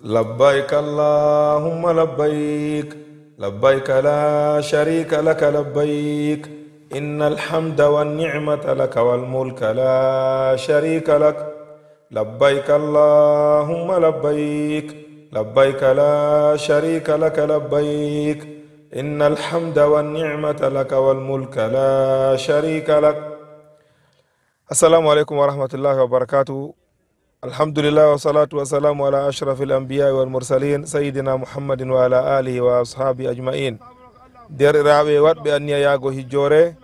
لبيك اللهم لبيك لبيك لا شريك لك لبيك إن الحمد والنعمة لك والملك لا شريك لك لبيك اللهم لبيك لبيك لا شريك لك لبيك إن الحمد والنعمة لك والملك لا شريك لك. السلام عليكم ورحمة الله وبركاته. الحمد لله والصلاة والسلام على أشرف الأنبياء والمرسلين سيدنا محمد وعلى آله وأصحابه أجمعين. در رابي وات بأني ياغو هجوري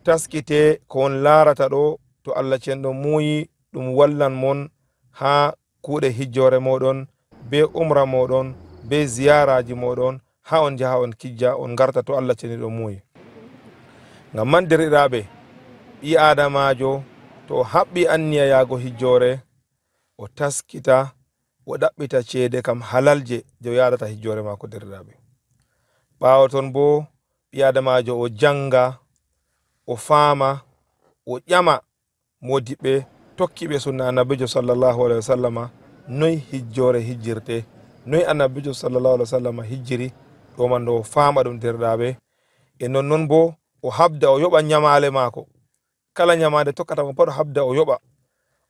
تسكيتي كون لارتا دو تو الله چندو موي دم ولن مون ها كود هجوري مودون بي عمره مودون بي زيارة مودون ها on jaha on kijja on garta to Allah chenido موي ngamman der rabe bi adamajo to habbi anniya yago hijjore o taskita o dabbita ceede kam halalje je yadata hijjore mako derdabe. Ɓawo ton bo ɓi adamajo o janga o faama o ƴama modiɓɓe tokkiɓe sunna annabijo sallallahu alaihi wasallama noy hijjore hijjirte, noy annabijo sallallahu alaihi wasallama hijjiri ɗo man ɗo o faama ɗum derdaɓe. E nonnon bo o habda o yoɓa ñamale mako, kala ñamade tokkata mo pat o habda o yoɓa,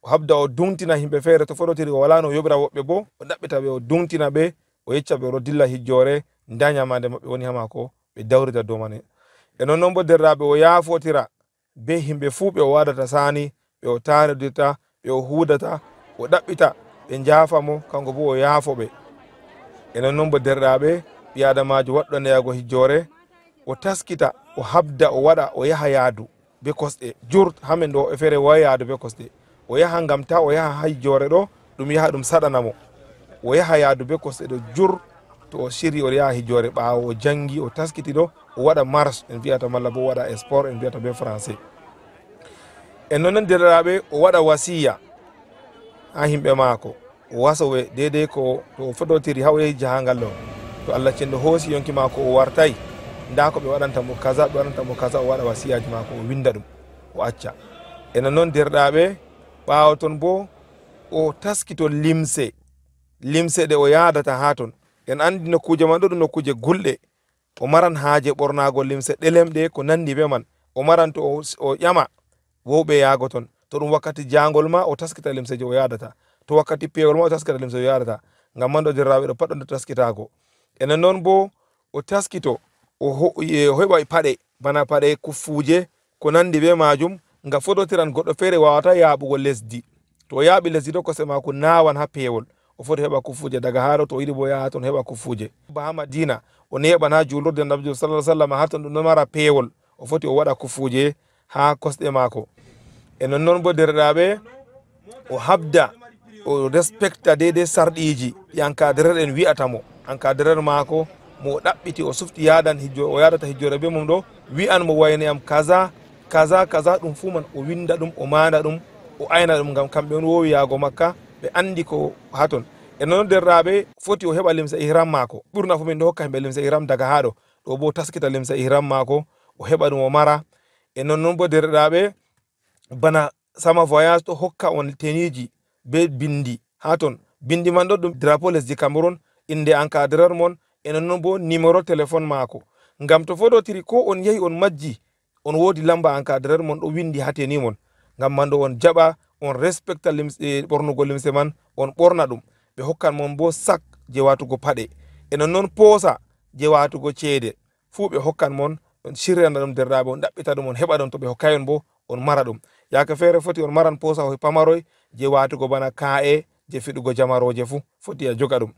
o habda o dungtina himɓe feere to fototiri o wala no yoɓira woɓɓe bo o ɗaɓɓita ɓe o dungtina ɓe o yecca ɓe oɗo dilla hijjore nda ñamade maɓɓe woni ha mako ɓe dawrita dow man. E nonnon bo derraɓe o yaafotira be himɓe fuu ɓe o wadata sani, ɓe o taridirta, ɓe o hudata, o ɗaɓɓita ɓe jaafa mo kanko bo o yaafo ɓe. E nonnon bo derraɓe ɓi adamajo waɗɗo neyago hijjore o taskita o habda o waɗa o yaha yaadu be kosɗe jur hamen ɗo e feere wa yaadu be kosɗe o yaha ngam ta o yaha hijjore ɗo ɗum yaha ɗum saɗanamo, o yaha yaadu be kosɗe ɗo jur to o shiri o yaha hijjore ɓawo o jangi o taskiti ɗo o waɗa marche en wiyata malla bo waɗa sport en wiyata be français. En noon derraɓe o waɗa wasiya ha himɓe maako o wasoɓe dedei ko to o fototiri ha o yehi jahangal ɗo to Allah cenɗo hoosi yonki mako o wartai nda ko ɓe waɗantamo kaza ɓe waɗantamo kaza o waɗa wasiyaji mako o winda ɗum o acca. enen noon derɗaɓe ɓawo ton bo o taskito limse ɗe o yadata ha ton. En andi nokkuje man ɗo ɗum nokkuje gulɗe, o maran haaje ɓornago limse ɗelemɗe ko nandi be man, o maran to o ƴama wowɓe yaago ton. To ɗum wakkati jangol ma o taskita limse je o yadata, to wakkati pewol ma o taskita limse o yadata, ngam man ɗo derraɓe ɗo pat ɗo taskitago. enen noon bo o taskito o heɓa paɗe bana paɗe kuffuje ko nandi be majum, nga fototiran goɗɗo feere wawata yaaɓugo lesdi, to o yaaɓi lesdi ɗo kose mako nawan ha pewol, o foti heɓa kuffuje daga haɗo to yiɗi bo yaha ton heɓa kuffuje. Ba ha Madina o neɓan ha julurde annabijo sallallahu alaihi wasallam ha ton ɗum ɗo mara pewol, o foti o waɗa kuffuje ha kosɗe mako. E nonnon bo derɗaɓe o habda o respecta dedei sarɗiji ɗi encadreur en wi'ata mo, encadreur mako mo ɗaɓɓiti o sufti yadan o yadata hijjore be mum ɗo wi'an mo wayne am kaza kaza kaza ɗum fu man o winda ɗum o manda ɗum o ayna ɗum ngam kamɓe on wowi yaago makka ɓe andi ko haton. E noon derraɓe foti o heɓa limsa ihram mako, ɓurna fu min ɗo hokka himɓe limsa ihram daga haɗo ɗo bo taskita limsa ihram mako o heɓa ɗum o mara. E nonnon bo derraɓe bana sama voyage to hokka on teniji be bindi ha ton, bindi man ɗo ɗum drapeau lesdi Cameroun, inde encadreur mon, e nonnon bo numéro téléphone mako, ngam to fototiri ko on yehi on majji on wodi lamba encadreur mon ɗo windi ha teni mon, ngam man ɗo on jaɓa on respecta limse ɓornugo limse man on ɓorna ɗum. ɓe hokkan mon bo sak je watugo paɗe, e nonnon poosa je watugo ceede fuu ɓe hokkan mon, on shirrana ɗum derraɓe on ɗaɓɓita ɗum on heɓa ɗum, to ɓe hokkai on bo on mara ɗum. Yaake feere foti on maran poosa pamaroy je watugo bana ka'e je fiɗugo jamaroje fu foti a joga ɗum.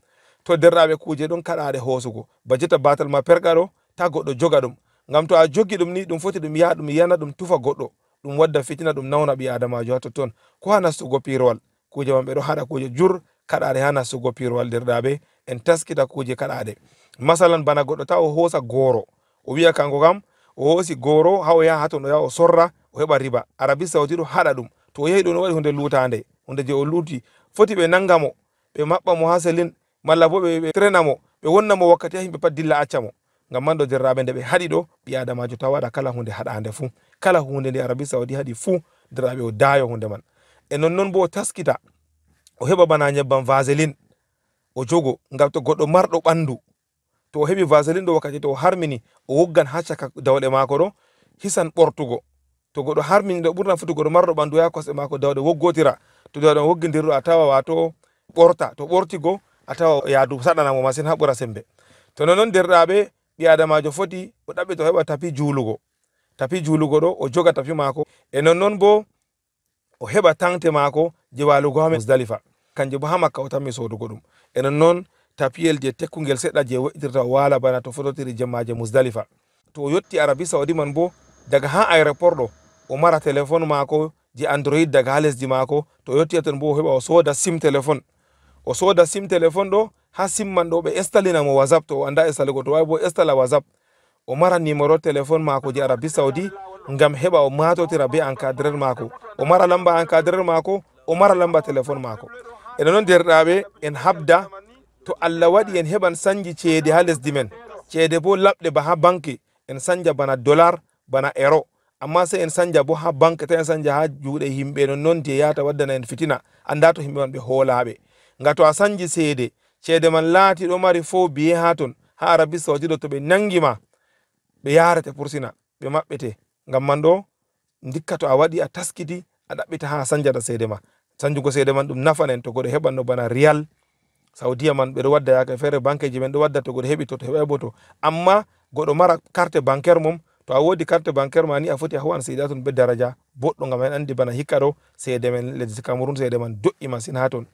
To derraɓe kuje ɗon kaɗaɗe hoosugo ba jetta batal ma perka ɗo ta goɗɗo joga ɗum, ngam to a jogi ɗum ni ɗum foti ɗum yaha ɗum yana ɗum tufa goɗɗo, ɗum wadda fitina, ɗum nawna ɓi adamajo ha totton ko ha nastugo pirowal. Kuje man ɓe ɗo haɗa kuje jur kaɗaɗe ha nastugo pirowal derɗaɓe, en taskita kuje kaɗaɗe. Masalan bana goɗɗo ta o hoosa goro o wiya kanko kam o hoosi goro ha o yaha ha ton o yaha o sorra o heɓa riba. Arabi Saudi ɗo haɗa ɗum, to o yehi ɗo no waɗi hunde lutande, hunde je o luti foti ɓe nanga mo ɓe maɓɓa mo ha selin, malla bo ɓe trena mo ɓe wonna mo wakkati ha himɓe pat dilla acca mo. Ngam man ɗo derraɓe nde ɓe haɗi ɗo ɓi adamajo ta waɗa kala hunde haɗande fu, kala hunde nde Arabi Saudi haɗi fu derraɓe o dayo hunde man. E nonnon bo o taskita o heɓa bana nyebbam vaseline o jogo ngam to goɗɗo marɗo ɓandu to o heɓi vaseline ɗo wakkati to o harmini o woggan ha caka dawɗe maako ɗo hisan ɓortugo. To goɗɗo harmini ɗo ɓurna fu to goɗɗo marɗo ɓandu yaha kosɗe maako dawɗe woggotira, to dawɗe woggidirɗo a tawa wato ɓorta, to ɓortigo a tawa yaadu saɗanamo masin ha ɓura sembe. to nonon derɗaɓe ɓi adamajo foti o ɗaɓɓi to heɓa tapi julugo ɗo o joga tapi maako e nonnon bo o heɓa tante maako je walugo ha Musdalifa kanje bo ha Makka o tammi sodugo ɗum. e nonnon tapiyel je tekkugel seɗɗa je wo'itirta o wala bana to fototiri jemmaje Musdalifa. to o yotti Arabi Saudi man bo daga ha aéroport ɗo o mara téléphone maako je Android daga ha lesdi maako. to o yotti ton bo o heɓa o soda sim téléphone, o soda sim téléphone ɗo ha sim man ɗo ɓe installina mo WhatsApp to o anda installego to wawi bo installa WhatsApp. o mara numéro téléphone maako je Arabi Saudi ngam heɓa o matotira be encadreur maako, o mara lamba encadreur maako, o mara lamba téléphone maako. e non derɗaɓe en habda to Allah waɗi en heɓan sanji ceede ha lesdi men, ceede bo labɗe ba ha banque en sanja bana dollar bana euro, amma sai en sanja bo ha banque ta en sanja ha juuɗe himɓe non je yata waddana en fitina anda to himɓe man ɓe hoolaɓe. nga to a sanji ceede man laati ɗo mari fo biye ha ton ha Arabi Saudi ɗo to ɓe nangima ɓe yarete pursina ɓe maɓɓete. ngam man ɗo dikka to a waɗi a taskiti a ɗaɓɓita ha sanjata seede ma. sanjugo seede man ɗum nafan en to goɗɗo heɓan no bana riyal Saudiya man ɓeɗo wadda yake feere banque ji men ɗo wadda to goɗɗo heɓi to heɓai bo to, amma goɗɗo mara carte bancaire mum to a wodi carte bancaire ma ni a foti a howan seeda ton be daraja boɗɗo ngam en andi bana hikka ɗo seede men lesdi Cameroun seede man do'i masin ha ton.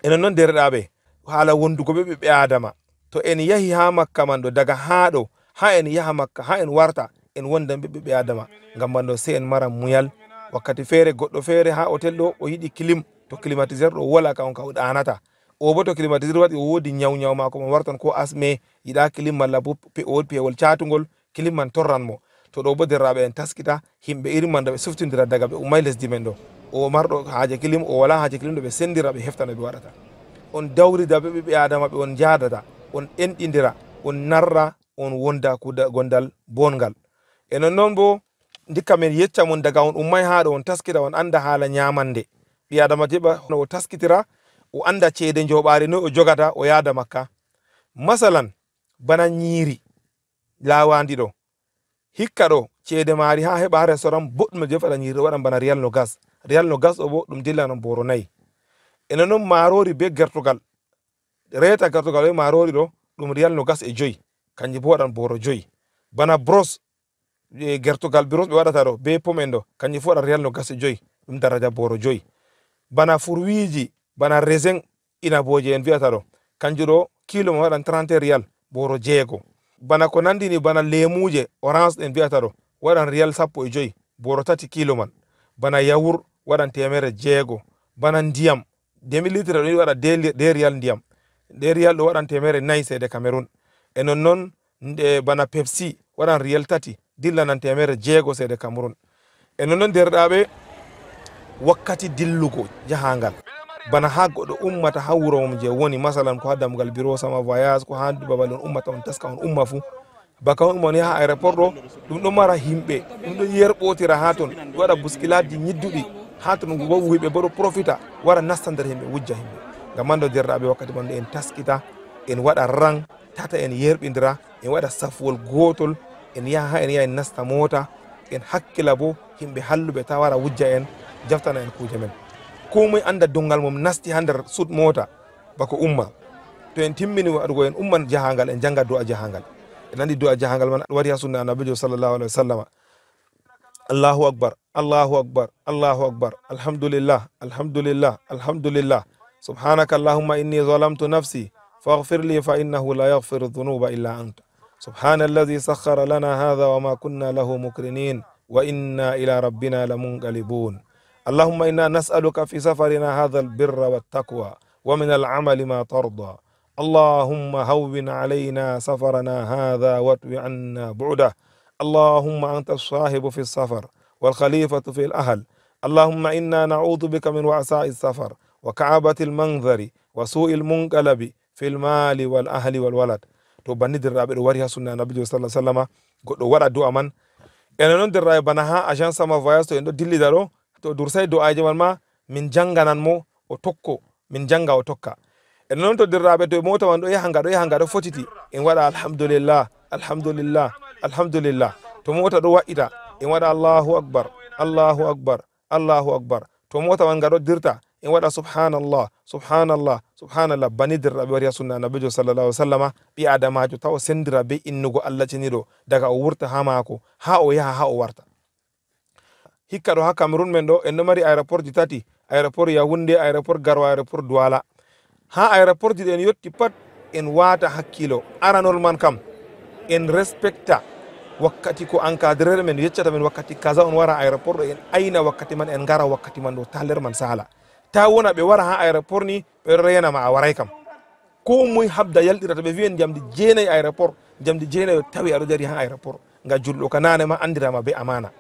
e nonnon derɗaɓe haala wondugo be ɓiɓɓe adama to en yahi ha Makka man ɗo daga ha ɗo ha en yaha Makka ha en warta en wondan be ɓiɓɓe adama ngam man ɗo sai en mara muyal. wakkati feere goɗɗo feere ha hotel ɗo o yiɗi clim to climatiseur ɗo wala ka on ka o ɗanata, o bo to climatiseur waɗi o wodi nyaw mako mo wartan ko asme yiɗa clim malla bo o wodi pewol catugol clim man torran mo. to ɗo bo derraɓe en taskita himɓe irin man ɓe suftindira daga ɓe ummay lesdi men ɗo, o marɗo haaje clim o wala haaje clim ɗo ɓe sendira ɓe heftana ɓe waɗata. on dawrida be ɓiɓɓe adama ɓe on jadata on enɗidira on narra on wonda gondal bongal. e nonnon bo dikka men yecca mon daga on ummay ha ɗo on taskita on anda haala nyamande. ɓi adama jeɓa no o taskitira o anda ceede joɓaari noy o jogata o yaada Makka. masalan bana nyiri lawandi ɗo hikka ɗo ceede maari ha heɓa ha restaurant boɗɗum je faɗa nyiri ɗo waɗan bana riyal no gas ɗo bo ɗum dillanan boro 4. e nonnon marori be gertugal reta gertugal be marori ɗo ɗum riyal no gas e 5 kanji bo waɗan boro 5. bana bros gertugal bros ɓe waɗata ɗo be pom en ɗo kanji fu waɗan riyal no gas e 5 ɗum daraja boro 5. bana furwiji bana raisin inaboje en vi'ata ɗo kanju ɗo kilo ma waɗan 30 riyal boro 6. bana ko nandini bana lemuje orange en vi'ata ɗo waɗan riyal 15 boro 3 kilo man. bana yawur waɗan 100 bana ndiyam demi-litre ɗo waɗa 2 riyal ndiyam, 2 riyal ɗo waɗan 400 seede Cameroun. e nonnon bana Pepsi waɗan riyal 3 dillanan 100 seede Cameroun. e nonnon derɗaɓe wakkati dillugo jahangal bana ha goɗɗo ummata ha wuro mum je woni masalan ko ha dammugal bureau sama voyage ko ha babal on ummata on taska on umma fu baka on umani ha aéroport ɗo ɗum ɗo mara himɓe ɗum ɗo yerɓotira ha ton waɗa buskilaji ñidduɗi ha ton wo himɓe bo ɗo profita wara nasta nder himɓe wujja himɓe. ngam man ɗo derɗaɓe wakkati man ɗo en taskita en waɗa rang tata en yerɓidira en waɗa safwol gotol en yaha ha en yaha en nasta mota en hakkila bo himɓe halluɓe ta wara wujja en jaftana en kuje men. komoye anda dongal mum nasti ha nder sud mota bako umma. to en timmini waɗugo en umman jahangal en janga du'a jahangal. en andi du'a jahangal man wari ha sunna annabijo sallallahu alaihi wasallam. Allahu akbar, Allahu akbar, Allahu akbar, alhamdulillah, alhamdulillah, alhamdulillah, subhanaka allahumma inni zalamtu nafsi faghfir li fa innahu la yaghfiru dhunuba illa anta, subhanalladhi sakhkhara lana hadha wa ma kunna lahu mukrinin wa inna ila rabbina lamunqalibun. اللهم إنا نسألك في سفرنا هذا البر والتقوى ومن العمل ما ترضى. اللهم هون علينا سفرنا هذا واتو عنا بعده. اللهم أنت الصاحب في السفر والخليفة في الأهل. اللهم إنا نعوذ بك من وعساء السفر وكعبة المنظر وسوء المنقلب في المال والأهل والولد. to banni dirraɓe ɗo wari ha sunna nabijo sallallahu alaihi wasallam goɗɗo waɗa du'a man. enen noon dirraɓe bana ha agence sama voyage to en ɗo dillida ɗo to dursay do'aji man ma min janganan mo o tokko min janga o tokka. en non to dirraɓe to mota man ɗo yaha ɗo fotiti en waɗa alhamdulillah alhamdulillah alhamdulillah. To mota ɗo wa'ita en waɗa allahu akbar allahu akbar allahu akbar. To mota man nga ɗo dirta en waɗa subhanallah subhanallah subhanallah. Bani dirraɓe wari ha sunna nabijo sallallahu alaihi wasallama ɓi adamajo taw sendira be innugo Allah ceniɗo daga o wurta ha mako ha o yaha ha o warta. Hikka ɗo ha Cameroon men ɗo en ɗo mari aéroport ji tati, aéroport Yaoundé, aéroport Garwa, aéroport Douala. Ha aéroport ji ɗen yotti pat en wata hakkilo. Aranol man kam en respecta wakkati ko encadreur men yeccata men wakkati kaza on wara aéroport ɗo en ayna wakkati man en gara wakkati man ɗo ta nder man sala. Ta wona ɓe wara ha aéroport ni ɓe renama a waray kam. Ko moy habda yalɗira to ɓe wiyen jamdi jeenayi aéroport jamdi jeenayi tawi aɗo dari ha aéroport nga julɗo ka nane ma andirama be amana.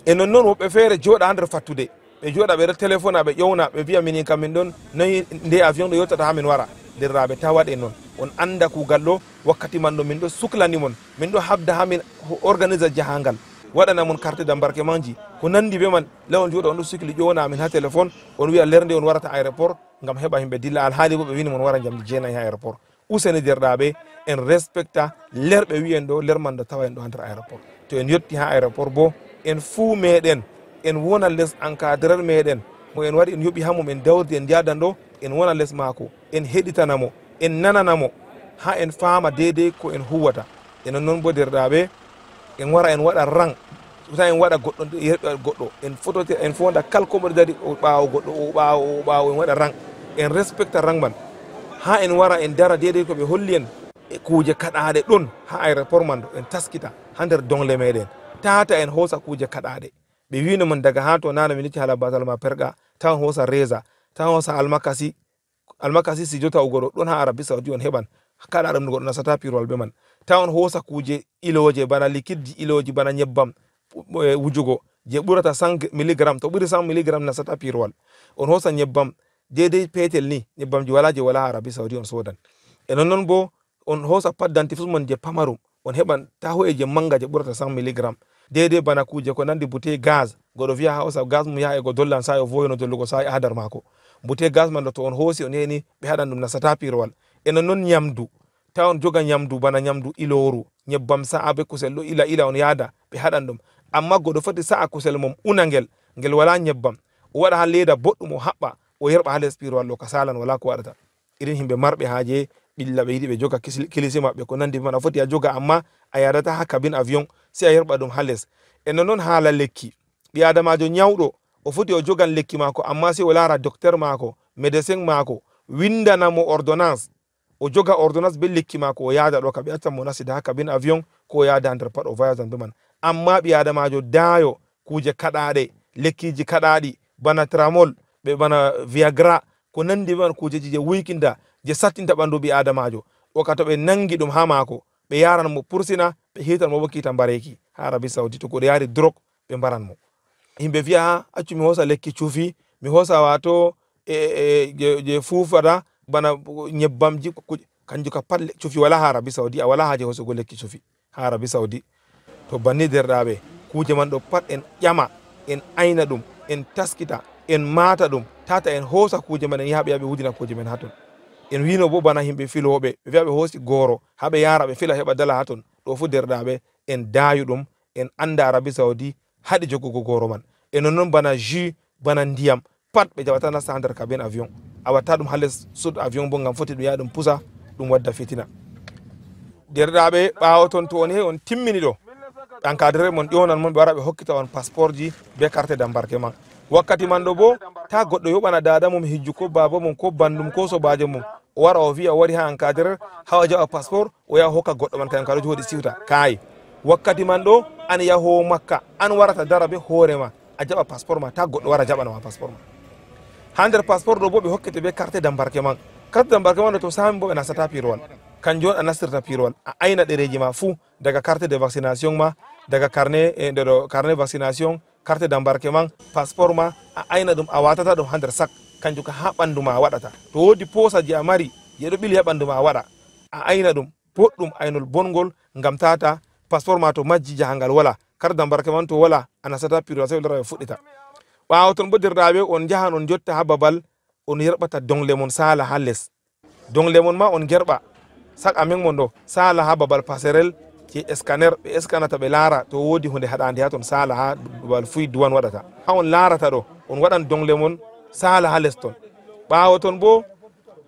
E non noon woɓɓe feere jooɗa ha nder fattude ɓe jooɗa ɓe ɗo téléphone ɓe ƴewna ɓe wiya minin kam min ɗon noyi nde avion ɗo yottata ha min wara. Derraɓe ta waɗe noon on anda kugal ɗo wakkati man ɗo min ɗo suklani mon min ɗo habda ha min organise jahangal waɗana mon carte d'embarquement ji ko nandi be man lawon jooɗa on ɗo sukli ƴewna amin ha téléphone on wiya lerde on warata aéroport ngam heɓa himɓe dilla alhaali bo ɓe wini mon wara jamdi jeenayi ha aéroport. Useni derɗaɓe en respecta lerɓe wiyen ɗo ler man ɗo tawa en ɗo ha nder aéroport. To en yetti ha aéroport bo en fuu meɗen en wona less encadreur meɗen mo en waɗi en yoɓi hamum en dawdi en jadan ɗo en wona less mako en heɗitanamo en nananamo ha en faama deydey ko en huwata. Enen noon bo derɗaɓe en wara en waɗa rang ta en waɗa goɗɗo yerɓe goɗɗo en fototir en fonda kalkomo ɗo dari o ɓawo goɗɗo o ɓawo en waɗa rang en respecta rang man ha en wara en dara deydey ko ɓe holli en kuje kaɗaɗe ɗon ha aéroport man ɗo en taskita ha nder dongle meɗen tata en hosa kuje kaɗaɗe ɓe wino mon daga ha to nana min itti hala batal ma perga tawan hosa reza tawan hosa almakasi si jota ugoɗo ɗon ha Arabie Saoudi on heɓan kaɗa ɗum goɗɗo nasata pirwal be man tawan hosa kuje iloje bana liquide iloji bana nyebbam wujugo je ɓurata 100 mg to ɓuri 100 mg nasata pirwal. On hosa nyebbam deidei petel ni nyebbam ji wala je wala ha Arabie Saoudi on sodan. E non bo on hosa pat dentifrice mon je pamarum on heɓan ta hoye je manga je ɓurata 100 mg deidei bana kuje ko nandi bouteille gaz goɗo wiya ha hosa gaz mum yaha e go dollan sa o voyono dollugo sa ha dar mako bouteille gaz man ɗo to on hosi on yeni ɓe haɗan ɗum nasata pirwal. E non nyamdu ta on joga nyamdu bana nyamdu iloru nyebbam sa'a be kusel ɗo ila on yada ɓe haɗan ɗum amma goɗo foti sa'a kusel mum unangel ngel wala nyebbam o waɗa ha leda boɗɗum o haɓɓa o yerɓa ha les pirwal ɗo ka salan wala ko waɗata. Irin himɓe marɓe haje ɓilla ɓe yiɗi ɓe joga kilisi maɓɓe ko nandi man a foti a joga amma a yadata ha cabine avion si a yerɓa ɗum ha les. E non haala lekki ɓi adamajo nyawɗo o foti o jogan lekki mako amma si o lara docteur mako médecin mako windanamo ordonnance o joga ordonnance be lekki mako o yada ɗo ka ɓe accan mo nasida ha cabine avion ko o yada nder pat o voyage be man. Amma ɓi adamajo dayo kuje kaɗaɗe lekkiji kaɗaɗi bana tramol ɓe bana viagra ko nandi man kujeji je wuykinda je sattinta ɓandu ɓi adamajo o ka to ɓe nangi ɗum ha mako ɓe yaran mo pursina ɓe hitan mo bo kita mbareki ha Arabie Saoudi to koɗo yari drogue ɓe mbaran mo. Himɓe wiya ha accu mi hosa lekki cuufi mi hosa wato je fufata bana nyebbamji kanjum ka pat cuufi wala ha Arabie Saoudi a wala haje hosugo lekki cuufi ha Arabie Saoudi. To banni derɗaɓe kuje man ɗo pat en ƴama en ayna ɗum en taskita en mata ɗum tata en hosa kuje man en yaha ɓe yaɓe wudina kuje men haton. En wino bo bana himɓe filoɓe ɓe wiya ɓe hosi goro ha ɓe yara ɓe fila heɓa dala haton ɗo fu derɗaɓe en dayu ɗum en anda Arabie Saoudi haɗi jogugo goro man. E non bana jus bana ndiyam pat ɓe jaɓata nasta ha nder cabine avion a watta ɗum ha les sud avion bo ngam foti ɗum yaha ɗum pusa ɗum wadda fitina. Derɗaɓe ɓawo ton to on he on timmini ɗo encadreur mon ƴewnan mon ɓe wara ɓe hokkita on passeport ji be carte d'embarquement. Wakkati man ɗo bo ta goɗɗo yoɓana dada mum hijju ko baba mum ko bandum ko sobajo mum o wara o wiya o wari ha encadreur ha o jaɓa passeport o yaha hokka goɗɗo man kañum kaɗo jooɗi siwta kayi. Wakkati man ɗo an yaho makka an warata dara be hoorema a jaɓa passeport ma ta goɗɗo wara jaɓanama passeport ma. Ha nder passeport ɗo bo ɓe hokkete be carte d'embarquement. Carte d'embarquement ɗo to sami bo ɓe nastata pirowal kanjum on a nastirta pirowal a ayna ɗereji ma fuu daga carte de vaccination ma daga carnet carnet vaccination carte d'embarquement passeport ma a ayna ɗum a watata ɗum ha nder sac kanjum ka ha ɓandu ma a waɗata. To wodi posa je a mari je ɗo ɓili ha ɓandu ma a waɗa a ayna ɗum boɗɗum aynol bongol ngam tata passeport ma to majji jahangal wala carte d'embarquement to wala a nastata pirowal sai lora ɓe fuɗɗita. Ɓawo ton bo derɗaɓe on jahan on jotta ha babal on yerɓata dongle mon sala ha les dongle mon ma on gerɓa sak amen mon ɗo sala ha babal passerel je scanner ɓe scanata ɓe laara to wodi hunde haɗande ha ton sala ha babal fuyi duwan waɗata ha on laarata ɗo on waɗan dongle mon sala ha les ton ɓawo ton bo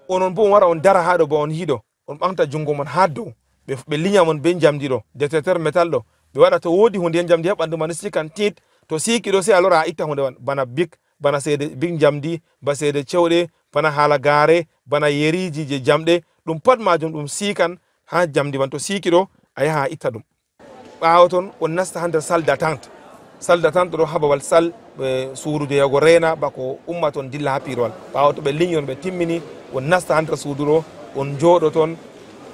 onon bo on wara on dara ha ɗo ba on hiiɗo on ɓamta jungo mon ha dow ɓe linya mon be jamdi ɗo détecteur métal ɗo ɓe waɗa to wodi hunde jamdi ha ɓandu man sikan tit to siki ɗo sai a lora a itta hunde man bana bik bana seede bik jamdi ba seede cewɗe bana hala gare bana yeriji je jamɗe ɗum pat majum ɗum sikan ha jamdi man to siki ɗo a yaha a itta ɗum ɓawo ton on nasta ha nder salle d'attente ɗo ha babal salle suudu je yago rena bako umma ton dilla ha pirowal ɓawo to ɓe liñi on ɓe timmini on nasta ha nder suudu ɗo on jooɗo ton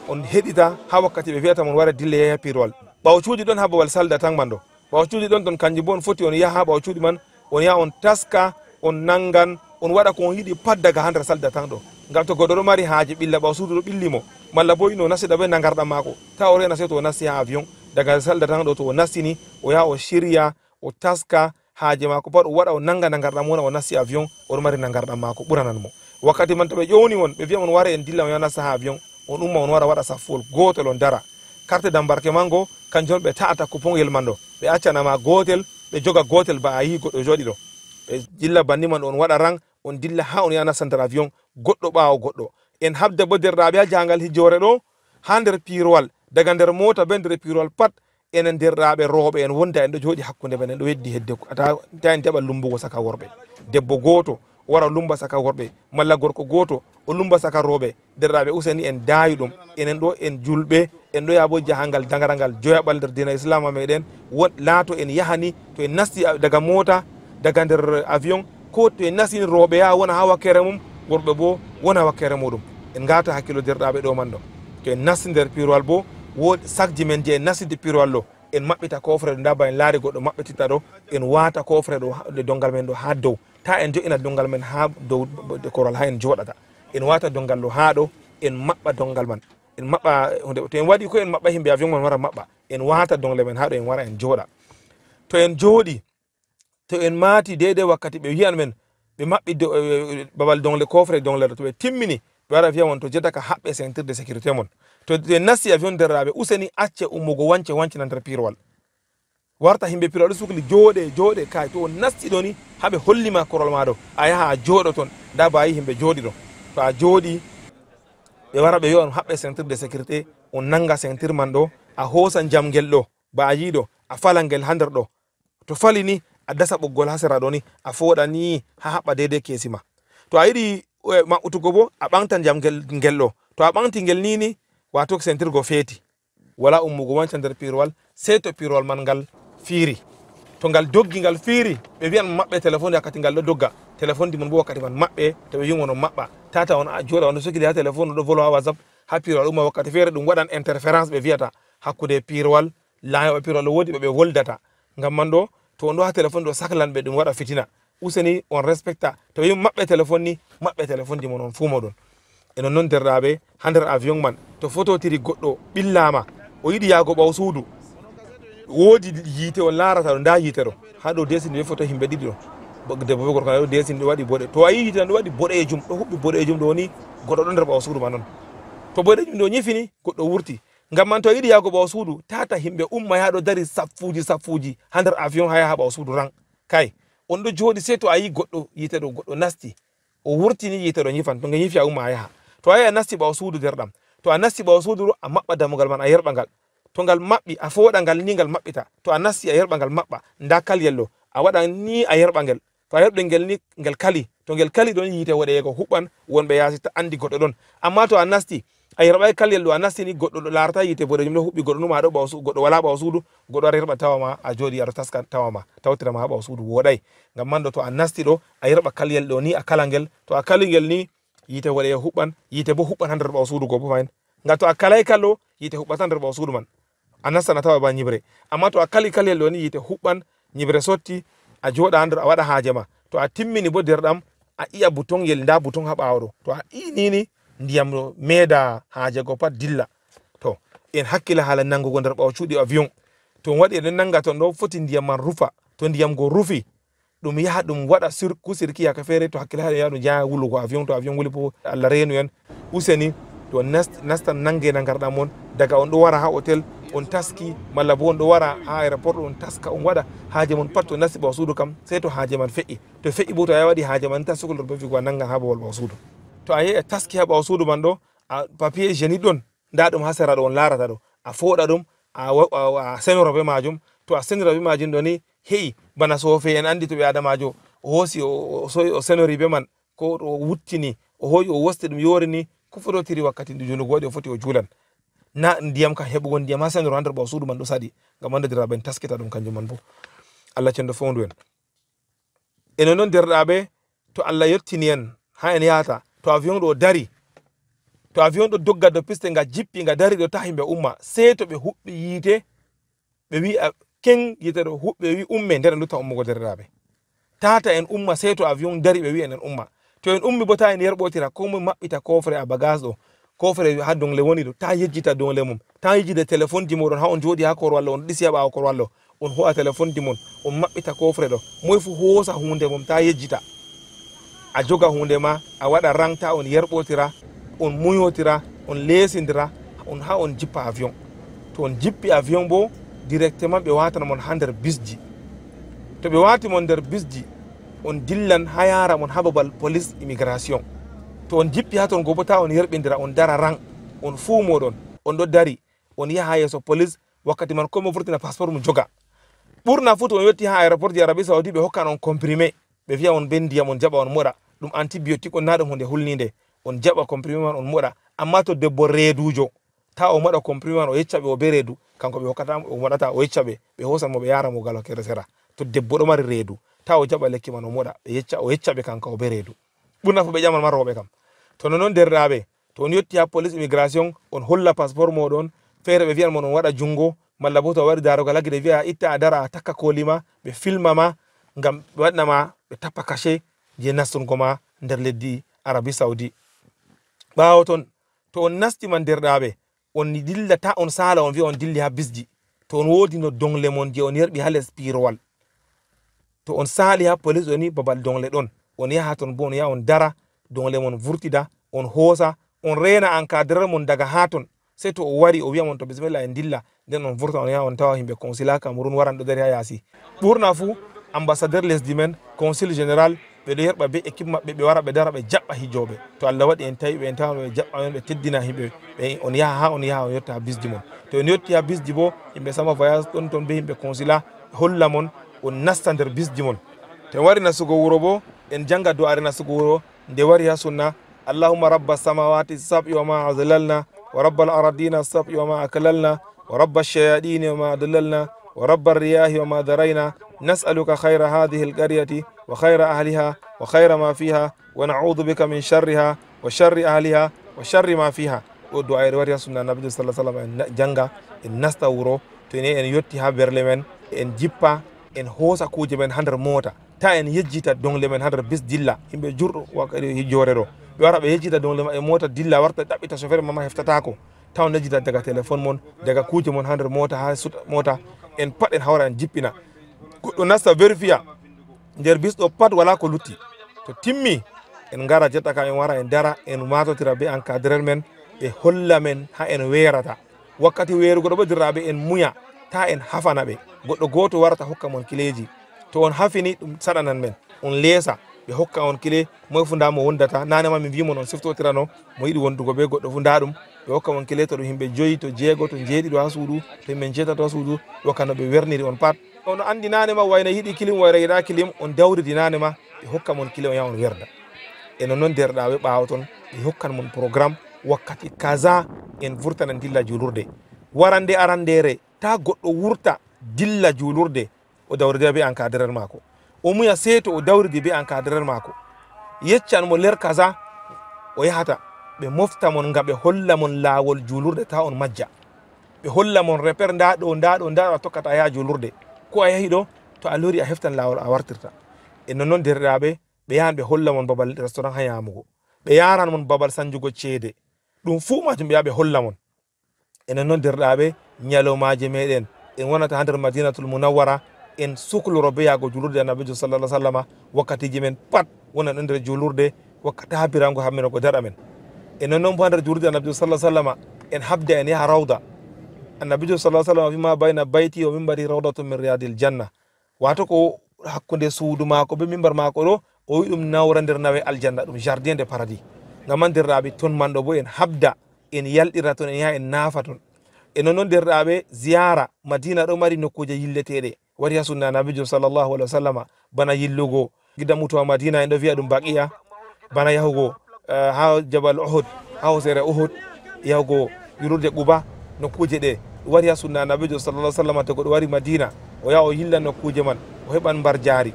on heɗita ha wakkati ɓe wiyata mon wara dilla yaha pirowal ɓawo cuuɗi ɗon ha babal salle d'attente man ɗo ɓawo cuuɗi ɗon ton kanjum bo on foti on yaha ha ɓawo cuuɗi man on yaha on taska on nangan on waɗa ko on yiɗi pat daga ha nder salle d'attente ɗo ngam to goɗɗo ɗo mari haaje ɓilla ɓawo suudu ɗo ɓillimo malla bo ino nasiɗa ɓe nagarɗam maako ta o rena sey to o nasti ha avion daga salle d'attente ɗo to o nastini o yaha o shirya o taska haaje maako pat o waɗa o nanga nagarɗam wona o nasti avion oɗo mari nagarɗam maako ɓuranan mo wakkati man to ɓe ƴowni on ɓe wiya on wara en dilla on yaha nasta ha avion on umma on wara waɗa saffol gotel on dara carte d'embarque mango kanjum ɓe ta'ata coupongel man ɗo ɓe accanama gotel ɓe joga gotel ba a yi goɗɗo joɗi ɗo ɓe dilla banni man on waɗa rang on dilla ha on yaha nasta nder avion goɗɗo ɓawo goɗɗo en habda bo derɗaɓe ha jangal hijore ɗo ha nder pirowal daga nder mota be nder pirowal pat enen derɗaɓe rooɓe en wonda en ɗo jooɗi hakkude men en ɗo weddi hedde ta en jaɓa lumbugo saka worɓe debbo goto wara lumba saka worɓe malla gorko goto o lumba saka rooɓe derɗaɓe useni en daayi ɗum enen ɗo en julɓe en ɗo yaha bo jahangal dagarangal joyaɓal nder dina islama meɗen laato en yahani to en nasti daga mota daga nder avion ko to en nastini rooɓe yaha wona ha wakkere mum worɓe bo wona wakkere muɗum en gata hakkilo derɗaɓe ɗo man ɗo to en nasti nder pirowal bo wodi sakji men je en nastide pirowal ɗo en maɓɓita kofre ɗo ndaba en laari goɗɗo maɓɓititta ɗo en wata kofre ɗo de dongal men ɗo ha dow ta en jo'ina dongal men ha dow korwal ha en joɗata en wata dongal ɗo ha ɗo en maɓɓa dongal man en maɓɓa hunde to en waɗi ko en maɓɓa himɓe avion man wara maɓɓa en wata dongle men ha ɗo en wara en joɗa to en jooɗi to en maati deydey wakkati ɓe wiyan men ɓe maɓɓi babal dongle kofre dongle ɗo to ɓe timmini ɓe wara wiya mon to jottaka haɓɓe ceinture sécurité mon to en nasti avion derraɓe useni acce ummugo wance na nder pirowal warta himɓe pirowal ɗo sukli jooɗe kay to on nasti ɗo ni haɓe hollima korol ma ɗo a yaha a jooɗo ton nda ba yi himɓe jooɗi ɗo to a jooɗi ɓe wara ɓe wiya on haɓɓe ceinture de sécurité on nanga ceinture man ɗo a hoosa jamgel ɗo ba a yiɗo a fala ngel ha nder ɗo to fali ni a dasa ɓoggol ha sera ɗo ni a fooɗa ni ha haɓɓa deydey keesi ma to a yiɗi maɓɓutugo bo a ɓamtan jamgel ngel ɗo to a ɓamti ngel ni wato ceinture go feeti wala ummugo wanca nder pirowal sey to pirowal man ngal fiiri to ngal doggi ngal fiiri ɓe wiyan maɓɓe téléphone wakkati ngal ɗo dogga téléphone di mon bo wakkati man maɓɓe to ɓe wimo non maɓɓa tata on a jooɗa on ɗo sokili ha téléphone ɗo volo ha whatsapp ha pirowal umma wakkati feere ɗum waɗan interférence ɓe wiyata hakkude pirowal laayoɓe pirowal wodi ɓe woldata ngam man ɗo to on ɗo ha téléphone ɗo sahlan ɓe ɗum waɗa fitina useni on respecta to wi maɓɓe téléphone ni maɓɓe téléphone di mon on fuu moɗon enon noon derɗaɓe ha nder avion man to phototiri goɗɗo ɓillama o yiɗi yaago ɓaw suudu woodi yiite on laarata ɗo nda yiite ɗo ha ɗo desini ɓe photo himɓe ɗiɗi ɗo debbo be gorko ɗo desini ɗo waɗi boɗe to a yi yiite tan ɗo waɗi boɗejum ɗo huɓɓi boɗejum ɗo ni goɗɗo ɗo nder ɓaw suudu ma noon to boɗejum ɗo ñifini goɗɗo wurti ngam man to a yiɗi yaago ɓaw suudu tata himɓe umma ya ɗo dari sappuji ha nder avion ha yaha ɓaw suudu ran kay on ɗo jooɗi sey to a yi goɗɗo yiite ɗo goɗɗo nasti o wurtini yiite ɗo ñifan to nge ñifi a umma a yaha to a yi a nasti ɓaw suudu derɗam to a nasti ɓaw suudu ɗo a maɓɓa dammugal man a yerɓa ngal to ngal maɓɓi a fooɗa ngal ni ngal maɓɓita to a nasti a yerɓa ngal maɓɓa nda kalyel ɗo a waɗa ni a yerɓa ngel to a yerɓi ngel ni ngel kali to ngel kali ɗon yiite waɗeyego huɓɓan wonɓe yaasi ta andi goɗɗo ɗon amma to a nasti a yerɓay kalyel ɗo a nasti ni goɗɗo ɗo larata yiite boɗejum ɗo huɓɓi goɗɗo numa ɗo ɓaw suudu goɗɗo wala ɓaw suudu goɗɗo ara yerɓa tawama a jooɗi aɗa taska tawama tawtirama ha ɓaw suudu woɗay ngam man ɗo to a nasti ɗo a yerɓa kalyel ɗo ni a kala ngel to a kali ngel ni yiite waɗeye huɓɓan yiite bo huɓɓan ha nder ɓaw suudu go bo fayin ngam to a kalay kallo yiite huɓɓata nder ɓaw suudu man a nastan a tawa ba ñibre amma to a kali kalyel ɗo ni yiite huɓɓan ñibre sotti a jooɗa ha nder a waɗa haaje ma to a timmini bo derɗam a iya bouton yel nda bouton ha ɓawo ɗo to a inini ndiyam ɗo meeda haaje go pat dilla to en hakkila haala nangugo nder ɓawo cuuɗi avion to waɗi eɗen nanga ton ɗo foti ndiyam man rufa to ndiyam go rufi ɗum yaha ɗum waɗa kusirki yaka feere to hakkille haɗe yaha ɗum jaa wulugo avion to avion wuli po Allah reenu en useni to nastan nange na garɗa mon daga on ɗo wara ha hôtel on taski malla bo on ɗo wara ha aéroport on taska on waɗa haaje mon pat to nasti ɓawa suudu kam sey to haaje man feƴƴi to feƴƴi bo to a waɗi haaje man tan sohlor bo figo a nangan ha babal ɓawa suudu to a yehi a taski ha ɓawa suudu man ɗo a papier hygiénique ɗon nda ɗum ha sera ɗo on larata ɗo a foɗa ɗum a senora be majum to a senira be majum ɗo ni heyi bana sofe en andi to ɓe adamajo o hoosi o senori be man ko o wuttini o hoyi o wosti ɗum yorini ko fototiri wakkati ndu junugo waɗi o foti o juulan na ndiyam kam heɓugo ndiyam ha seniro ha nder ɓawa suudu man ɗo saɗi ngam andadiraɓe en taskita ɗum kanjum man bo Allah cendo fondu en enen noon derɗaɓe to Allah yettini en ha en yahata to avion ɗo dari to avion ɗo dogga do piste nga jippi nga dari ɗo ta himɓe umma sey to ɓe huɓɓi yiite ɓe wi ken yite ɗo huɓɓe wi umme nder en lutta ummugo derɗaɓe tata en umma sey to avion dari ɓe wi en umma to en ummi bo ta en yerɓotira ko moe maɓɓita kofre a bagage ɗo kofre ha dongle woni ɗo ta yejjita dongle mum ta yejjide téléphone ji moɗon ha on jooɗi ha korwal on ɗisi ha ɓawo korwal ɗo on ho'a téléphone ji mon on maɓɓita kofre ɗo moe fu hoosa hunde mum ta yejjita a joga hunde ma a waɗa rangta on yerɓotira on muyotira on leesindira on ha on jippa avion to on jippi avion bo directement ɓe watana mon ha nder bisji to ɓe wati mon nder bisji on dillan ha yara mon ha babal police immigration to on jippi ha ton gobo ta on yerɓindira on dara rang on fuu moɗon on ɗo dari on yaha yeeso police wakkati man komo vurtina passeport mum joga ɓurna fu to on yetti ha aéroport ji Arabie Saoudi ɓe hokkan on comprimé ɓe wiya on be ndiyam on jaɓa on moɗa ɗum antibiotique on na ɗum hunde hulnide on jaɓa comprimé man on moɗa amma to debbo reedujo ta o moɗa comprimé man o yecca ɓe o be reedu kanko ɓe hokkata o moɗata o yecca ɓe ɓe hosan mo ɓe yara mo gal hokkere sera to debbo ɗo mari reedu ta o jaɓa lekki man o moɗa o yecca ɓe kanka o be reedu ɓurna fu ɓe ƴaman man rewɓe kam to nonon derɗaɓe to on yetti ha police immigration on holla passeport moɗon feere ɓe wiyan mon on waɗa jungo malla bo to a waɗi darogal laggi ɓe wiya itta a dara a takka kolima ɓe filma ma ngam ɓe waɗnama ɓe tappa cachet je nastungo ma nder leddi Arabie Saoudi ɓawo ton to on nasti man derɗaɓe on dilla ta on sala on wiya on dilli ha bisji to on wodi no dongle mon je on yerɓi ha les pirowal to on sali ha police oni babal dongle ɗon on yaha ton bo on yaha on dara dongle mon vurtida on hoosa on rena encadreur mon daga ha ton sey to o wari o wiya mon to bisimilla en dilla nden on vurta on yaha on tawa himɓe consulat Cameroun waran ɗo dari ha yaasi ɓurna fu ambassadeur lesdi men consul général ɓe ɗo yerɓa be équipe maɓɓe ɓe wara ɓe dara ɓe jaɓɓa hijoɓe to Allah waɗi en tawi ɓe en tawa ɓe jaɓɓa men ɓe teddina himɓe ɓe on yaha ha on yotta ha bisji mon to on yetti ha bisji bo yimɓe sama voyage ɗon ton be himɓe consulat holla mon on nasta nder bisji mon to en wari nasugo wuro bo en janga do are nasugo wuro nde wari ha sunna allahumma rabba samawati sab'i wa ma azlalna wa rabbal aradina sab'i wa ma aklalna wa rabba shayadini wa ma adlalna wa rabba riyahi wa ma darayna nas'aluka khayra hadhihi alqaryati wa khayra ahliha wa khayra ma fiha wa na'udhu bika min sharriha wa sharri ahliha wa sharri ma fiha o do ayre wari sunna nabi sallallahu alaihi wasallam en janga en nasta wuro to en yotti ha berle men en jippa en hoosa kuje men ha nder mota ta en yejjita dongle men ha nder bis dilla himɓe jurɗo wakkati hijjore ɗo ɓe wara ɓe yejjita dongle ma e mota dilla warta ɗaɓɓita chauffeur mama heftatako taw nejjita daga téléphone mon daga kuje mon ha nder mota ha mota en pat en hawra en jippina goɗɗo nasta vérifiya nder bis ɗo pat wala ko lutti to timmi en gara jetta kam en wara en dara en matotira be encadreur men ɓe holla men ha en weerata wakkati weerugo ɗo ɓodirraɓe en muya ta en hafana ɓe goɗɗo goto warata hokka mon kileji to on hafini ɗum saɗanan men on leesa ɓe hokka on kile moy fu nda mo wondata nanema mi wimon on siftotirano mo yiɗi wondugo be goɗɗo fu nda ɗum ɓe hokka mon kile to ɗum himɓe joyi to jeego to jeeɗiɗo ha suudu to yimɓe jeetato ha suudu wakkano ɓe werniri on pat on andi nanema wayno yiɗi kilim wayra yiɗa kilim on dawridi nanema ɓe hokka mon kile on yaha on werda eno noon derɗaɓe ɓawa ton ɓe hokkan mon programme wakkati kaza en vurtanan dilla julurde warande arandere ta goɗɗo wurta dilla julurde o dawridi be encadreur mako o muya seeto o dawridi be encadreur mako yeccan mo ler kaza o yahata ɓe mofta mon ngam ɓe holla mon laawol julurde ta on majja ɓe holla mon repère nda ɗo a tokkata a yaha julurde ko a yahi ɗo to a lori a heftan laawol a wartirta e nonnoon derɗaɓe ɓe yahan ɓe holla mon babal restaurant ha yamugo ɓe yaran mon babal sanjugo ceede ɗum fuu majum ɓe yaha ɓe holla mon e nonnoon derɗaɓe ñalomaje meɗen en wonata ha nder madinatul munawwara en sukloro be yago julurde annabijo sallallahu alaihi wasallam wakkatiji men pat wonan nder julurde wakkati habbirango hammino ko dara men e non bo nder julurde annabijo sallallahu alaihi wasallam en habda en yaha rawda annabijo sallallahu alaihi wasallam fima bayna bayti wa minbari rawdatun min riyadil janna wato ko hakkunde suudu mako be mimbar mako do o wi dum nawra nder nawe aljanna dum jardin de paradis ngam derraɓe ton manɗo bo en habda en yalɗira ton en yaha en naafa ton e non derraɓe ziyara madina ɗo mari nokkuje yilleteɗe wari ha sunna nabijo sallllahu alih wa sallam bana yillugo gida mutuwa madina en ɗo wiya ɗum baqiya bana yahugo ha jabal uhud ha hosere uhud yahugo yururde quba nokkuje ɗe wari ha sunna nabijo sallallah sallam to goɗo wari madina o yaha o yilla nokkuje man o heɓan mbar jaari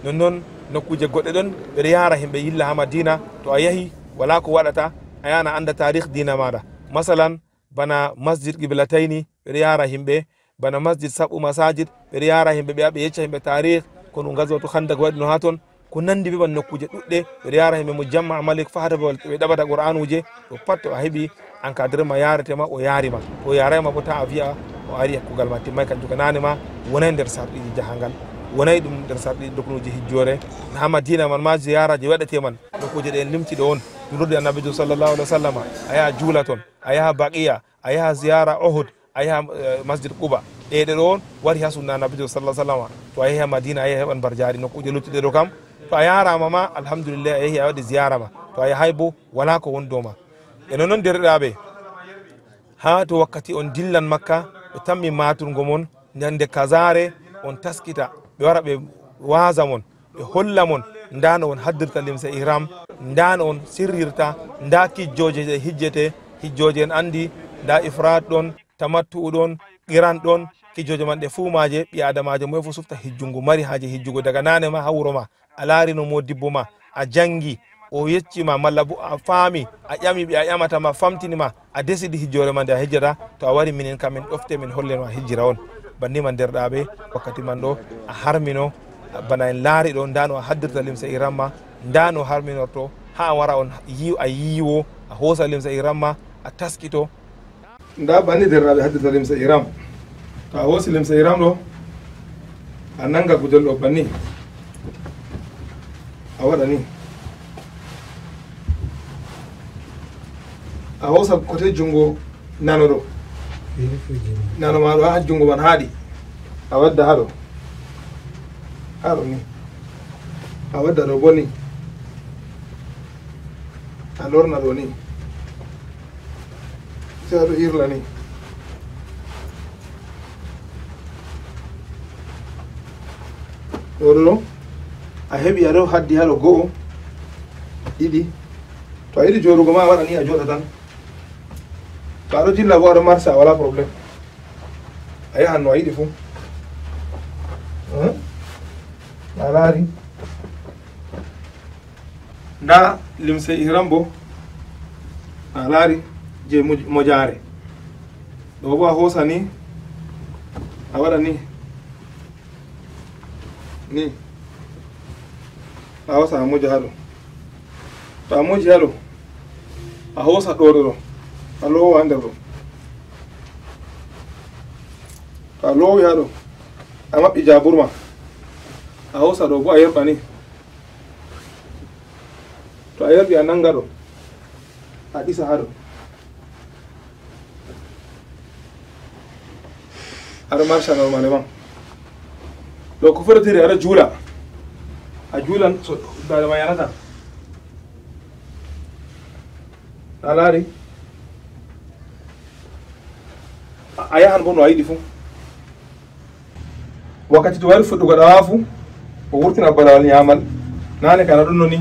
nonnoon nokkuje goɗɗe ɗon ɓeɗo yara himɓe yilla ha madina to a yahi wala ko waɗata a yana anda tarikh dina maɗa masalan bana masjid qiblatayni ɓeɗo yara himɓe bana masjid sabu masajid ɓeɗo yara himɓe ɓe yaɓe yecca himɓe tarikh kono gazwatu khandak waɗi no ha toon ko nandi ɓe ɓan nokkuje ɗuɗɗe ɓeɗo yara himɓe mo jamma malik fahata ɓe ɗaɓata qur'anuje to pat to a heeɓi encadré ma yaretema o yarima to yarayma bo ta a wiya o ari hakkugal ma timmay kanjum ko nane ma wonay nder sarɗiji jahangal wonay ɗum nder sarɗiji doknuji hijjore ha madina man ma ziyaraji waɗete man nokkuje ɗe en limtiɗo on julurde annabijo sallllahu alih wa sallam a yaha juula toon a yaha baqiya a yaha ziyara ohud a yaha masjid quba ɗeɗe ɗo on wari ha sunna annabijo sallah sallam to a yahi ha madina a yahi heɓan mbar jaari nokkuje luttuɗe ɗo kam to a yarama ma alhamdulillah a yahi a waɗi ziyara ma to a yahay bo wala ko woni dow ma e non noon derɗaɓe ha to wakkati on dillan makka ɓe tammi maturgo mon ñande kasare on taskita ɓe wara ɓe wasa mon ɓe holla mon ndano on haddirta limse ihram ndano on sirrirta nda kijjoje ɗe hijjete hijjoje en andi nda ifrat ɗon tamattu ɗon qiran ɗon kijjoje man ɗe fuumaje ɓi adamajo moy fo sufta hijjungu mari haji hijjugo daga nane ma ha wuro ma a laarino modibbo ma a jangi o yeccima malla bo a faami a ƴami ɓe a ƴamatama famtinima a desidi hijjore ma nde a hijjata to a wari minen kam min ɗofte min hollenma hijjira on bandima derɗaɓe wakkati man ɗo a harmino bana en laari ɗo ndano a haddirta limse ihram ma ndano harminorto ha a wara on a yiiwo a hoosa limse ihram ma a taskito nda banni derɗaɓe haddirta limse ihram to a hoosi limse ihram ɗo a nanga gudel ɗo banni a waɗa ni a hoosa coté jungo nano ɗo nano ma ɗo ha jungo man haaɗi a wadda haɗo haɗo ni a wadda ɗo bo ni a lorna ɗo ni sai aɗo irla ni ɗo ɗo a heɓi aɗo haddi haɗo go'o ɗiɗi to a yiɗi joɗugo ma a waɗa ni a joɗa tan to aɗo dilla bo aɗo marsa wala probléme a yahan no a yiɗi fuu a laari nda limse ihram bo a laari je mojare ɗo bo a hoosa ni a waɗa ni ni a hoosa a moja haɗo to a moji haɗo a hoosa ɗoɗo ɗo a lowa nder ɗo to a lowi haɗo a maɓɓi jaburma a hoosa ɗo bo a yerɓa ni to a yerɓi a nanga ɗo a ɗisa haɗo aɗa marcha normalement ɗo ko fototiri aɗa juula a juulan so dadema yanata a laari a yahan bo no a yiɗi fuu wakkati to wari fuɗɗugo ɗawa fuu o wurtina balawal ñamal nane kana ɗum no ni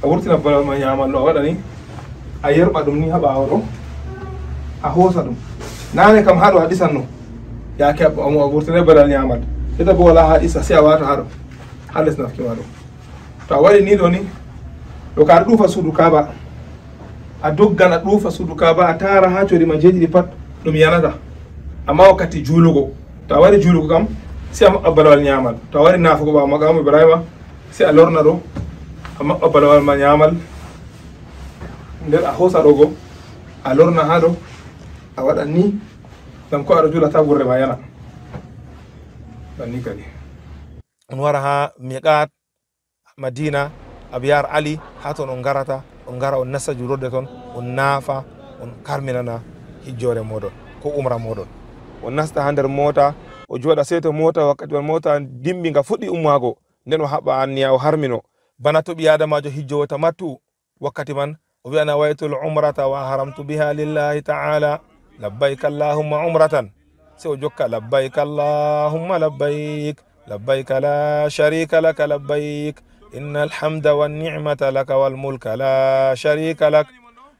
a wurtina balawal ma ñamal ɗo a waɗa ni a yerɓa ɗum ni ha ɓawo ɗo a hoosa ɗum nane kam haɗo a ɗisanno yake a wurtine balawal ñamal ita bo wala ha ɗisa si a wata haɗo ha les nafkima ɗo to a waɗi ni ɗo ni ɗo ka aɗa ɗuufa suudu kaba a doggan a ɗuufa suudu kaba a tara ha coɗima jeeɗiɗi pat ɗum yanata amma wakkati juulugo to a wari juulugo kam si a maɓɓa balawal ñamal to a wari nafugo ɓawo maqamu ibrahima si a lorna ɗo a maɓɓa balawal ma ñamal nder a hoosa ɗo go a lorna ha ɗo a waɗan ni ngam ko aɗa juulata gurde ma yana on wara ha miqat Madina abiyar Ali haton on garata on gara on nassa julurde ton on naafa on karminana hijjore modon ko umra modon on nasta ha nder mota o joda seto mota wakkati wal mota dimbi nga fuddi ummago nden o haba anniya o harmino bana to ɓi adamajo hijjowo tamattu wakkati man o wi'ana waytul umrata wa haramtu biha lillahi ta'ala labbayk allahumma umratan se o jokka labbayk allahumma labbayk labbayk la sharika laka labbayk innal hamda wan ni'mata laka wal mulka la sharika lak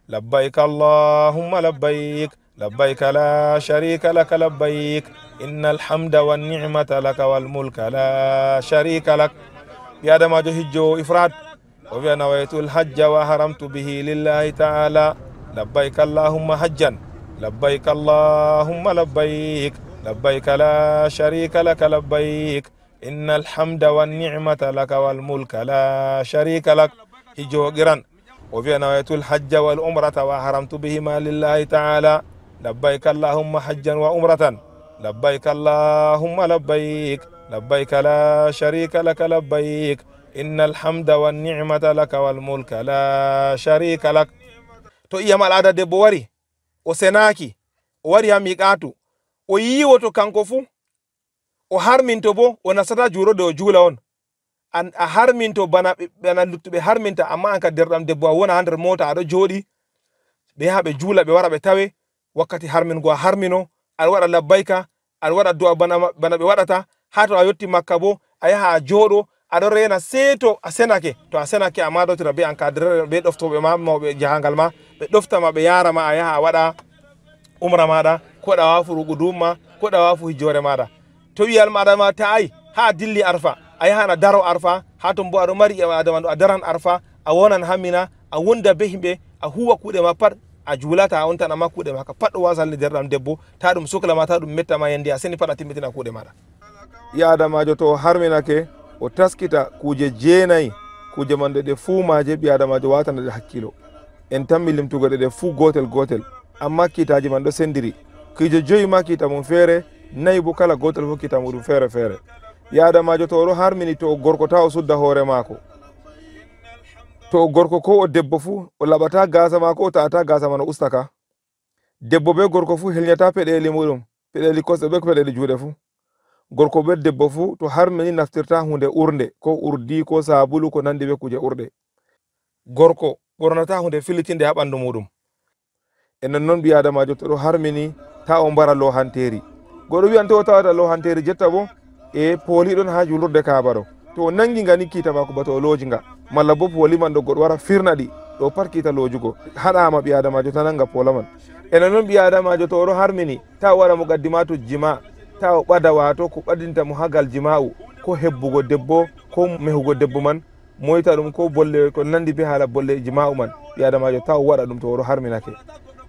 labbayk allahumma labbayk labbayk la sharika laka labbayk innal hamda wan ni'mata laka wal mulka la sharika lak ɓi adamajo hijjo ifrad o wi'a nawaytul hajja wa haramtu bihi lillahi ta'ala labbayk allahumma hajjan labbayk allahumma labbayk labbayk la sharika laka labbayk innal hamda wan ni'mata laka wal mulka la sharika lak hijjo qiran o wi'a nawaytul hajja wal umrata wa haramtu bihima lillahi ta'ala labbayk allahumma hajjan wa umratan labbayk allahumma labbayk labbayk la sharika laka labbayk innal hamda wan ni'mata laka wal mulka la sharika lak to iyam al'ada debbo wari o senaki o wari ha miqatu o yiwoto kanko fu o harminto bo o nasata jurode o juula on a harminto bana luttuɓe harminta amma an ka derɗam debbo a wona ha nder mota aɗo jooɗi ɓe yaha ɓe juula ɓe wara ɓe tawe wakkati harmingo a harmino aɗa waɗa labbayka aɗa waɗa du'a bana ɓe waɗata ha to a yotti makka bo a yaha a jooɗo aɗo rena seeto a senake to a senake a madotira be encadreur be ɗoftoɓe ma mawɓe jahangal ma ɓe ɗoftama ɓe yarama a yaha a waɗa umra maɗa ko ɗa wafu rugudum ma ko ɗa wafu hijjore maɗa to wiyal maɗa ma ta'ai ha dilli arfa a yahan a daro arfa ha ton bo aɗo mari adama a daran arfa a wonan hammina a wonda be himɓe a huwa kuuɗe ma pat a juulata on tan amma kuuɗe ma ka pat ɗo wasalni derɗam debbo ta ɗum sukla ma ta ɗum mettama yandi a seni pat a timmitina kuuɗe maɗa ya adamajo to harminake o taskita kuje jeenayi kuje man ɗe fuu maje ɓi adamajo watana ɗe hakkilo en tammi limtugo ɗe fuu gotel gotel amma kiitaji man ɗo sendiri kuje joyi ma kiita mum feere nayi bo kala gotel fof kiita muɗum feere feere ya adamajo to oɗo harmini to o gorko ta o sudda hoore maako to o gorko ko o debbo fuu o laɓata gasa maako o ta'ata gasa man o ustaka debbo be gorko fuu helñata peɗeli muɗum peɗeli kosɗe be peɗeli juuɗe fuu gorko be debbo fuu to harmini naftirta hunde urde ko urdi ko sabulu ko nandi be kuje urɗe gorko ɓornata hunde filitinde ha ɓandu muɗum e nonnon ɓi adamajo to ɗo harmini ta o mbara lohanteri goɗo wiyan to o tawata lohanteri jetta bo e pooli ɗon ha julurde kaaba ɗo to o nangi nga ni kiita mako bato o looji nga malla bo pooli man ɗo goɗo wara firna ɗi ɗo pat kiita loojugo haɗama ɓi adamajo ta nanga poola man e nonnon ɓi adamajo to oɗo harmini ta o waɗa mo gaddimatu jima ta o ɓada wato ko ɓadinta mo hagal jima'u ko hebbugo debbo ko mehugo debbo man moyta ɗum ko bolle ko nandi be haala bolle jima'u man ɓi adamajo ta o waɗa ɗum to oɗo harminake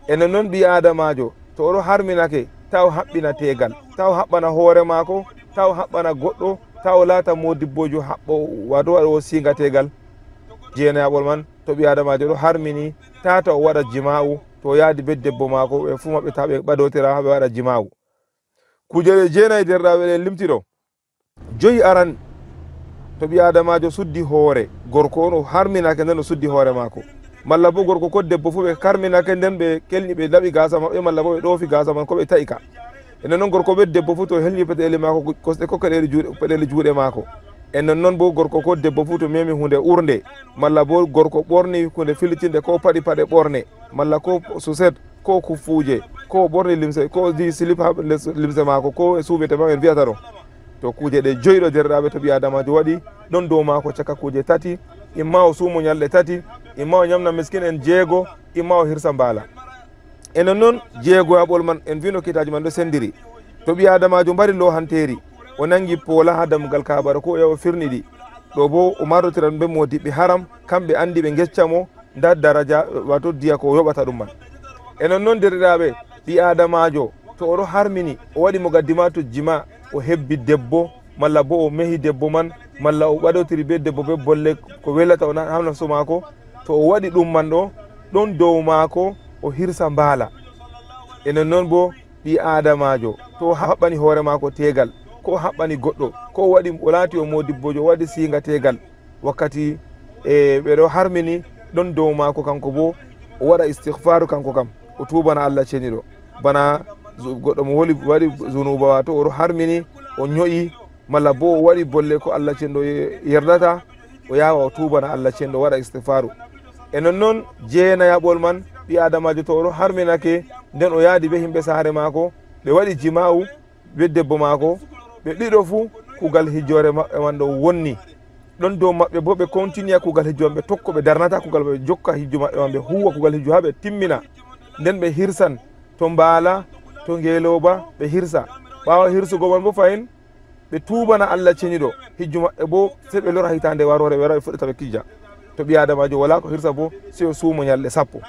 enen noon ɓi adamajo to oɗo harminake ta o haɓɓina tegal ta o haɓɓana hoore maako ta o haɓɓana goɗɗo ta o laata modibbojo haɓɓo wato waɗa o singa tegal jeenayaɓol man to ɓi adamajo ɗo harmini tata o waɗa jima'u to yaadi be debbo maako ɓe fuu maɓɓe ta ɓe ɓadotira haɓe waɗa jima'u kujeɗe jeenayi derɗaɓe ɗe limtiɗo joyi aran to ɓi adamajo suddi hoore gorko on o harminake nden o suddi hoore maako malla bo gorko ko debbo fuu ɓe karminake nden ɓe kelñi ɓe laɓi gasa maɓɓe malla bo ɓe ɗoofi gasa man ko ɓe taƴi ka enen noon gorko ɓe debbo fuu to helñi peɗeli maako kosɗe ko peɗeli juuɗe maako enen noon bo gorko ko debbo fuu to memi hunde urde malla bo gorko ɓorni hunde filitinde ko paɗi paɗe ɓorne malla ko suset ko kuffuuje ko ɓorni limse ko di silip ha limse maako ko e suufete ma en wiyata ɗo to kuje ɗe joyiɗo derɗaɓe to ɓi adamajo waɗi ɗon dow maako caka kuje tati imma o suumo ñalɗe tati imma o ñamna miskin en jeego imma o hirsa mbaala enen noon jeegoyaɓol man en wino kitaji man ɗo sendiri to ɓi adamajo mbari lohanteri o nangi poola ha dammugal kabara ko yawa firniɗi ɗo bo o marotiran ɓe modiɓɓe haram kamɓe andi ɓe geccamo nda daraja wato diya ko yoɓata ɗum man enen noon derɗaɓe ɓi adamajo to oɗo harmini o waɗi mo gaddimatu jima o hebbi debbo malla bo o mehi debbo man malla o ɓaɗotiri be debbo be bolle ko welata o ha nafsu maako to o waɗi ɗum man ɗo ɗon dow maako o hirsa mbaala enen noon bo ɓi adamajo to haɓɓani hoore maako tegal ko haɓɓani goɗɗo ko waɗi o laati o modibbojo waɗi singategal wakkati ɓe ɗo harmini ɗon dow maako kanko bo o waɗa istihfaru kanko kam o tubana Allah ceniɗo bana goɗɗo mo waɗi zunuba wato oɗo harmini o ño'i malla bo o waɗi bolle ko Allah cenɗo yerdata o yawa o tubana Allah cenɗo waɗa istihfaru e nonnoon jeenayaɓol man ɓi adamajo to oɗo harminake nden o yaadi be himɓe saare maako ɓe waɗi jima'u be debbo maako ɓe ɗiɗo fuu kugal hijjore maɓɓe man ɗo wonni ɗon dow maɓɓe bo ɓe continue kugal hijjo man ɓe tokko ɓe darnata kugal ɓe jokka hijjo maɓɓe man ɓe huwa kugal hijjo ha ɓe timmina nden ɓe hirsan to mbaala to ngeeloba ɓe hirsa ɓawa hirsugo man bo fayin ɓe tubana Allah ceniɗo hijjo maɓɓe bo sey ɓe lora hitande warore ɓe wara ɓe fuɗɗata ɓe kijja to ɓi adamajo wala ko hirsa bo sey o suumo ñalɗe 10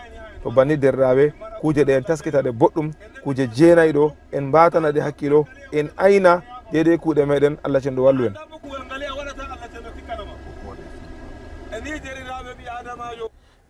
to banni derɗaɓe kuje ɗe en taskitaɗe boɗɗum kuje jeenayɗo en mbatanaɗe hakkilo en ayna deydey kuuɗe meɗen Allah cenɗo wallu en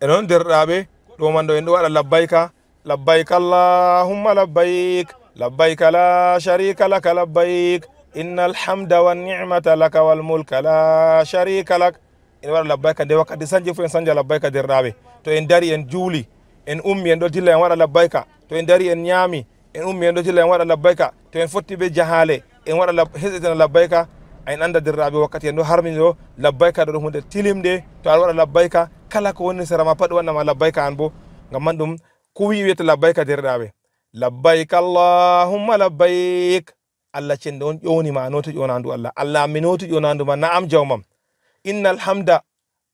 e noon derɗaɓe ɗo man ɗo en ɗo waɗa labbayka labbayka allahumma labbayk labbayka la sharika laka labbayk inna alhamda wannicmata laka walmulka la sharika lak en waɗa labbayka nde wakkati sanji fo en sanja labbayka derɗaɓe to en dari en juuli en ummi en ɗo dilla en waɗa labbayka to en dari en ñaami en ummi en ɗo dilla en waɗa labbayka to en fotti ɓe jahale en waɗa heɗitena labbayka en anda derɗaɓe wakkati en ɗo harmini ɗo labbayka ɗo ɗum hunde tilimde to aɗa waɗa labbayka kala ko woni sera ma pat wannama labbayka an bo ngam man ɗum ko wi wiyete labbayka derɗaɓe labbayka allahumma labbayk Allah cenɗo on ƴownima a noti ƴonandu Allah Allah mi noti ƴonandu ma na'am jawmam inna alhamda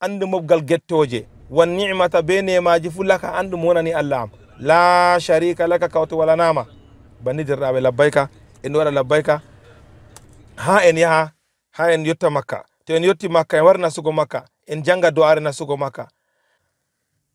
andu mobgal gettoje wan ni'mata be nemaji fu laka andum wonani Allah am la sharika laka kawto wala nama banni derɗaɓe labbayka en ɗo waɗa labbayka ha en yaha ha en yotta makka to en yotti makka en wari nasugo makka en janga do'are nasugo makka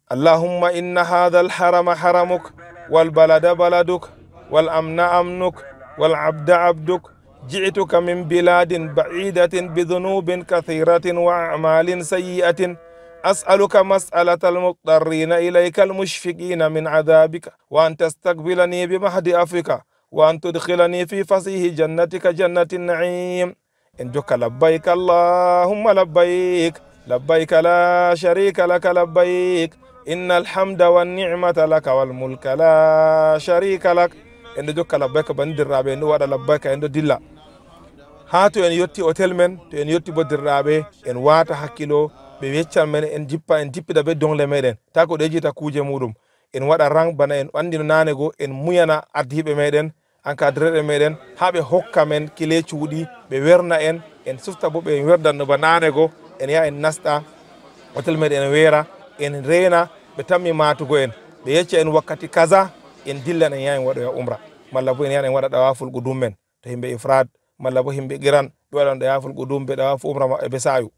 allahumma inna hadha alharama haramuk walbalada baladuk walamna amnuk walabda abduk ji'tuka min biladin ba'idatin bidhunubin kathiratin wa a'malin sayyi'atin أسألك مسألة المضطرين إليك المشفقين من عذابك وأن تستقبلني بمهد أفك وأن تدخلني في فصيح جنتك جنة النعيم إن جك لبيك اللهم لبيك لبيك لا شريك لك لبيك إن الحمد والنعمة لك والملك لا شريك لك إن جك لبيك بندر رابي إن وعد لبيك إن دلا هاتو إن يوتي أوتيل من تو إن يوتي بدر رابي إن واتا حكيلو ɓe weccan men en jippa en jippida be dongle meɗen ta ko ɗo jita kuje muɗum en waɗa rang bana en andino nane go en muyana ardiɓe meɗen encadreɓe meɗen ha ɓe hokka men kile cuuɗi ɓe werna en en sufta bo ɓe werdanno ba nane go en yaha en nasta hotel meɗen en weera en reena ɓe tammi matugo en ɓe yecca en wakkati kaza en dillan en yaha en waɗoya umra malla bo en yaha en waɗa ɗawaful qudum men to himɓe ifrad malla bo himɓe qiran ɓe waɗan ɗawaful qudum ɓe ɗawafu umra maɓɓe be sayu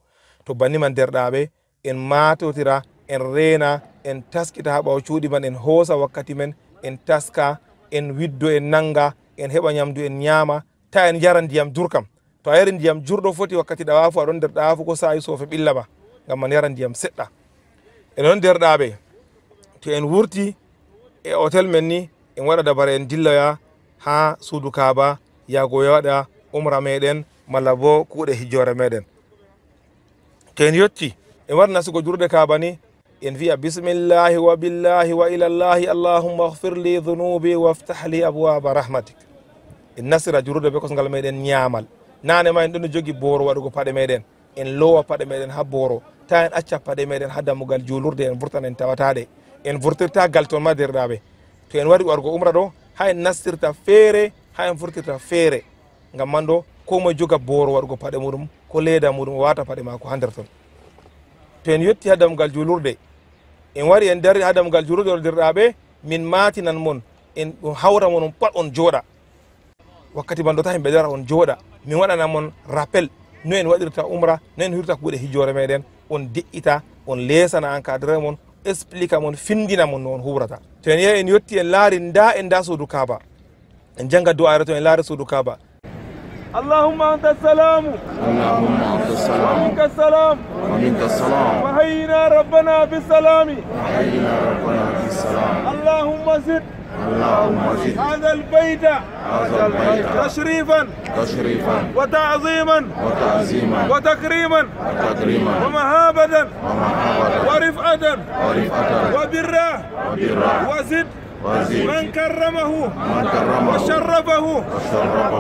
to banni man derɗaɓe en matotira en reena en taskita ha ɓawo cuuɗi man en hoosa wakkati men en taska en widdo en nanga en heɓa ñamdu en ñaama ta en jara ndiyam durkam to a yari ndiyam jurɗo foti wakkati ɗawafu aɗon nder ɗawafu ko sayi sofe ɓilla ma ngam man yara ndiyam seɗɗa e noon derɗaɓe to en wurti e hotel men ni en waɗa dabara en dilloya ha suudu kaaba yago waɗa umra meɗen malla bo kuuɗe hijjore meɗen to en yetti en war nasugo jurde kaaba ni en wiya bismillahi wa billahi wa ilallahi allahumma ighfir li dhunubi waftah li abwaba rahmatik en nasira jurde be kosngal meɗen ñaamal nane ma en ɗon jogi booro waɗugo paɗe meɗen en lowa paɗe meɗen ha booro ta en acca paɗe meɗen ha dammugal julurde en vurtan en tawataɗe en vurtirta gal ton ma derɗaɓe to en wari wargo umra ɗo ha en nastirta feere ha en vurtirta feere ngam man ɗo ko moye joga booro waɗugo paɗe muɗum ko leeda muɗum o wata paɗe mako ha nder ton to en yetti ha dammugal julurde en wari en dari ha dammugal julurde o derɗaɓe min matinan mon en ɗum hawra mon pat on jooɗa wakkati man ɗo ta himɓe dara on jooɗa min waɗana mon rappel no en waɗirta umra no en hirta kuuɗe hijjore meɗen on deƴƴita on lesana encadré mon explique mon findina mon no on hurata to en yehi en yetti en laari nda en da suudu kaaba en janga du'are to en laari suudu kaaba اللهم أنت السلام اللهم أنت السلام ومنك السلام ومنك السلام وحينا ربنا بالسلام وحينا ربنا بالسلام اللهم زد اللهم زد هذا البيت تشريفا وتعظيما وتكريما ومهابة ورفعة وبرا وزد من كرمه وشرفه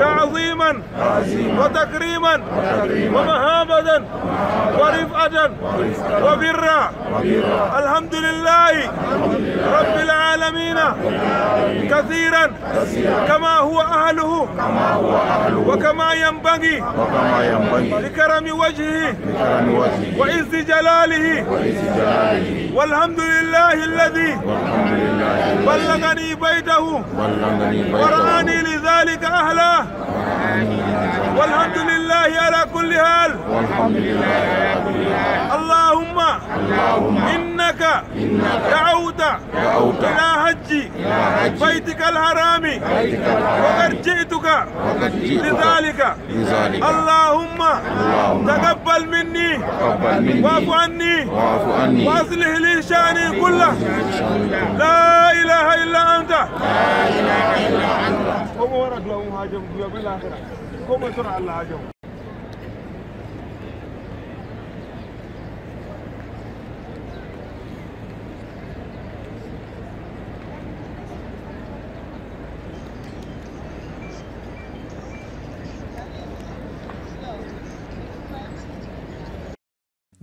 تعظيما وتكريما ومهابة ورفعة وبرا. الحمد لله رب العالمين كثيرا كما هو أهله وكما ينبغي لكرم وجهه وعز جلاله. والحمد لله الذي بلغني بيته ورآني لذلك أهله. والحمد لله على كل حال. اللهم إنك دعوت إلى حج بيتك الحرام وقد جئتك لذلك. اللهم تقبل مني واعف عني واصلح لي شأني كله. لا إله إلا أنت.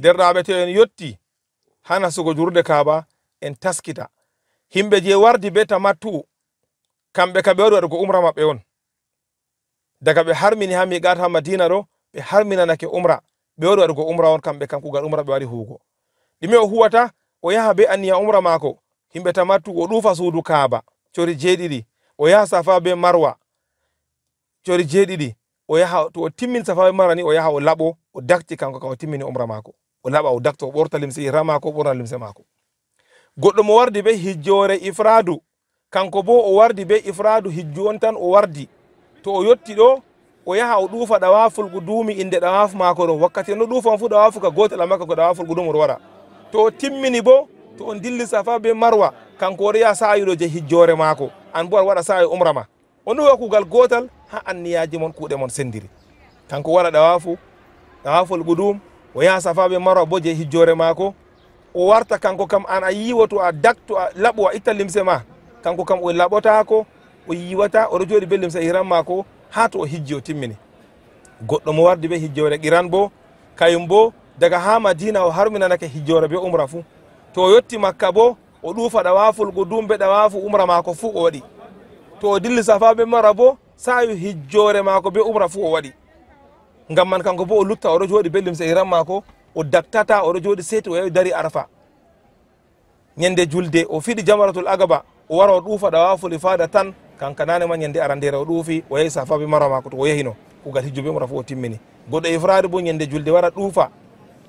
derɗaɓe to en yetti hana sugo jurde Kaaba en taskita himɓe je wardi be tamattu kamɓe ka ɓe waɗi waɗugo umra maɓɓe on daga ɓe harmini ha miqat ha Madina ɗo ɓe harminanake umra ɓe waɗi waɗugo umra on kamɓe kam kugal umra ɓe waɗi huugo. ɗume o huwata o yaha be anniya umra maako himɓe tamattu o ɗuufa suudu Kaaba cori jeeɗiɗi o yaha Safa be Marwa cori jeeɗiɗi o yaha to o timmin Safa be Marwa ni o yaha o laɓo o dakti kanko ka o timmini umra maako o laɓa o dakta o ɓorta limse ihram maako o ɓorna limse maako. goɗɗo mo wardi be hijjore ifradu kanko bo o wardi be ifradu hijju on tan o wardi to o yotti ɗo o yaha o ɗuufa ɗawaful gudumi inde ɗawafu maako ɗon wakkati no ɗuufan fu ɗawafu ka gotel amma ka ko ɗawaful gudum o waɗa to o timmini bo to on dilli Safa be Marwa kanko oɗo yaha sayuɗo je hijjore maako an bo aɗa waɗa sa'i umra ma on ɗo kugal gotal ha anniyaji mon kuuɗe mon sendiri kanko waɗa ɗawaful gudum o yaha Safa be Marwa bo je hijjore maako o warta kanko kam an a yiwoto a dakto a laɓo a itta limse ma kanko kam o laɓotako o yiwata oɗo jooɗi be limse ihram maako ha to o hijji o timmini. goɗɗo mo wardi be hijjore qiran bo kayum bo daga ha Madina o harminanake hijjore be umra fu to o yotti Makka bo o ɗuufa ɗawaful gudum be ɗawafu umra maako fu o waɗi to o dilli Safa be Marwa bo sayu hijjore maako be umra fu o waɗi ngam man kanko bo o lutta oɗo jooɗi be limse ihram maako o daktata oɗo jooɗi seeti o yahi dari Arfa ñande julde o fiɗi jamaratul agaba o wara o ɗuufa ɗawaful ifada tan kanka nane ma ñande arandere o ɗuufi o yahi Safa be Marwa maako to o yahino kugal hijju be umra fu o timmini. goɗɗo ifrade bo ñande julde wara ɗuufa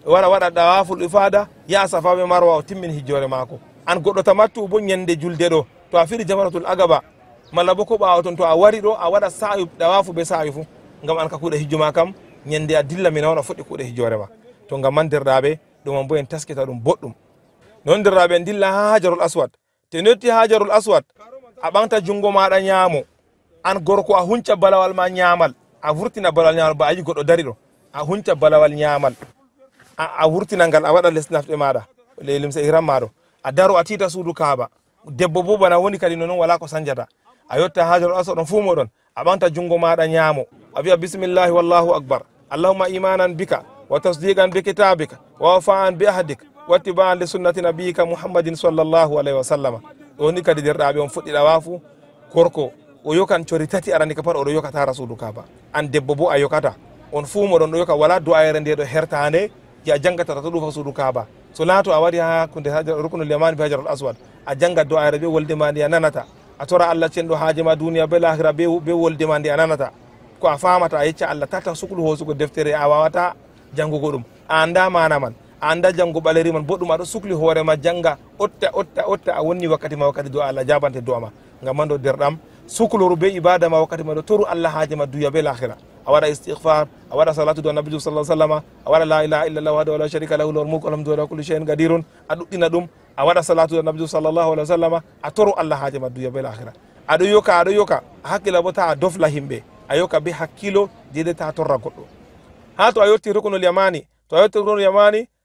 wara waɗa ɗawaful ifada yaha Safa be Marwa o timmini hijjore maako. an goɗɗo tamattu bo ñande julde ɗo to a fiɗi jamaratul agaba malla bo ko ɓawa ton to a wari ɗo a waɗa sa'i ɗawafu be sa'i fu ngam an ka kuuɗe hijju ma kam ñande a dilla mina on a fuɗɗi kuuɗe hijjore ma to ngam man derɗaɓe ɗum bo en taskita ɗum boɗɗum. non derɗaɓe en dilla ha Hajarul Aswad te netti Hajarul Aswad a ɓanta jungo maɗa ñaamo an gorko a hunca balawal ma ñaamal a vurtina balawal ñaamal ba a yi goɗɗo dari ɗo a hunca balawal ñaamal a vurtina ngal a waɗa les nafɗe maɗa le limse ihram maɗo a daro a tita suudu Kaaba debbo bo bana woni kadi nonon wala ko sanjata a yotta Hajarul Aswad on fu moɗon a ɓanta jungo maɗa ñaamo a wiya bisimillahi wallahu akbar allahumma imanan bika wa tasdiqan bi kitabika wa wafa'an bi ahdik wa ittiba'an li sunnati nabiyyika Muhammadin sallallahu alaihi wa sallama. ɗo ni kadi derɗaɓe on fuɗɗi ɗawafu gorko o yokan cori tati arani ka pat oɗo yokata ha suudu Kaaba an debbo bo a yokata on fu moɗon ɗo yoka wala du'ayere nde ɗo hertande je a jangata to ɗufa suudu Kaaba so laato a wari ha kunde rukunul yamani be Hajarul Aswad a janga du'ayere be wolde ma ndi a nanata a tora Allah cenɗo haaje ma duniya be lahira be wolde ma ndi a nanata ko a famata a yecca Allah tata suklu hosugo deftere a wawata jangugo ɗum a anda mana man a anda jango ɓaleri man boɗɗum aɗo sukli hoorema janga otta a wonni wakkati ma wakkati du'a Allah jabante du'a ma ngam man ɗo derɗam sukloru be ibada ma wakkati ma ɗo toru Allah haaje ma duya be lahira a waɗa istighfar a waɗa salatu do nabiju sallallahu alaihi wasallam a waɗa la ilaha illallah wahdahu la sharika lahu lahul mulku walhamdu ala kulli shay'in qadirun a ɗuɗɗina ɗum a waɗa salatu nabijo sallllahu alih wa sallam a toro allah haaje ma duya be lahira aɗo yoka a hakkila bo ta a dofla himɓe a yoka be hakkilo dede ta torra goɗɗo ha to a yetti rukunul yamani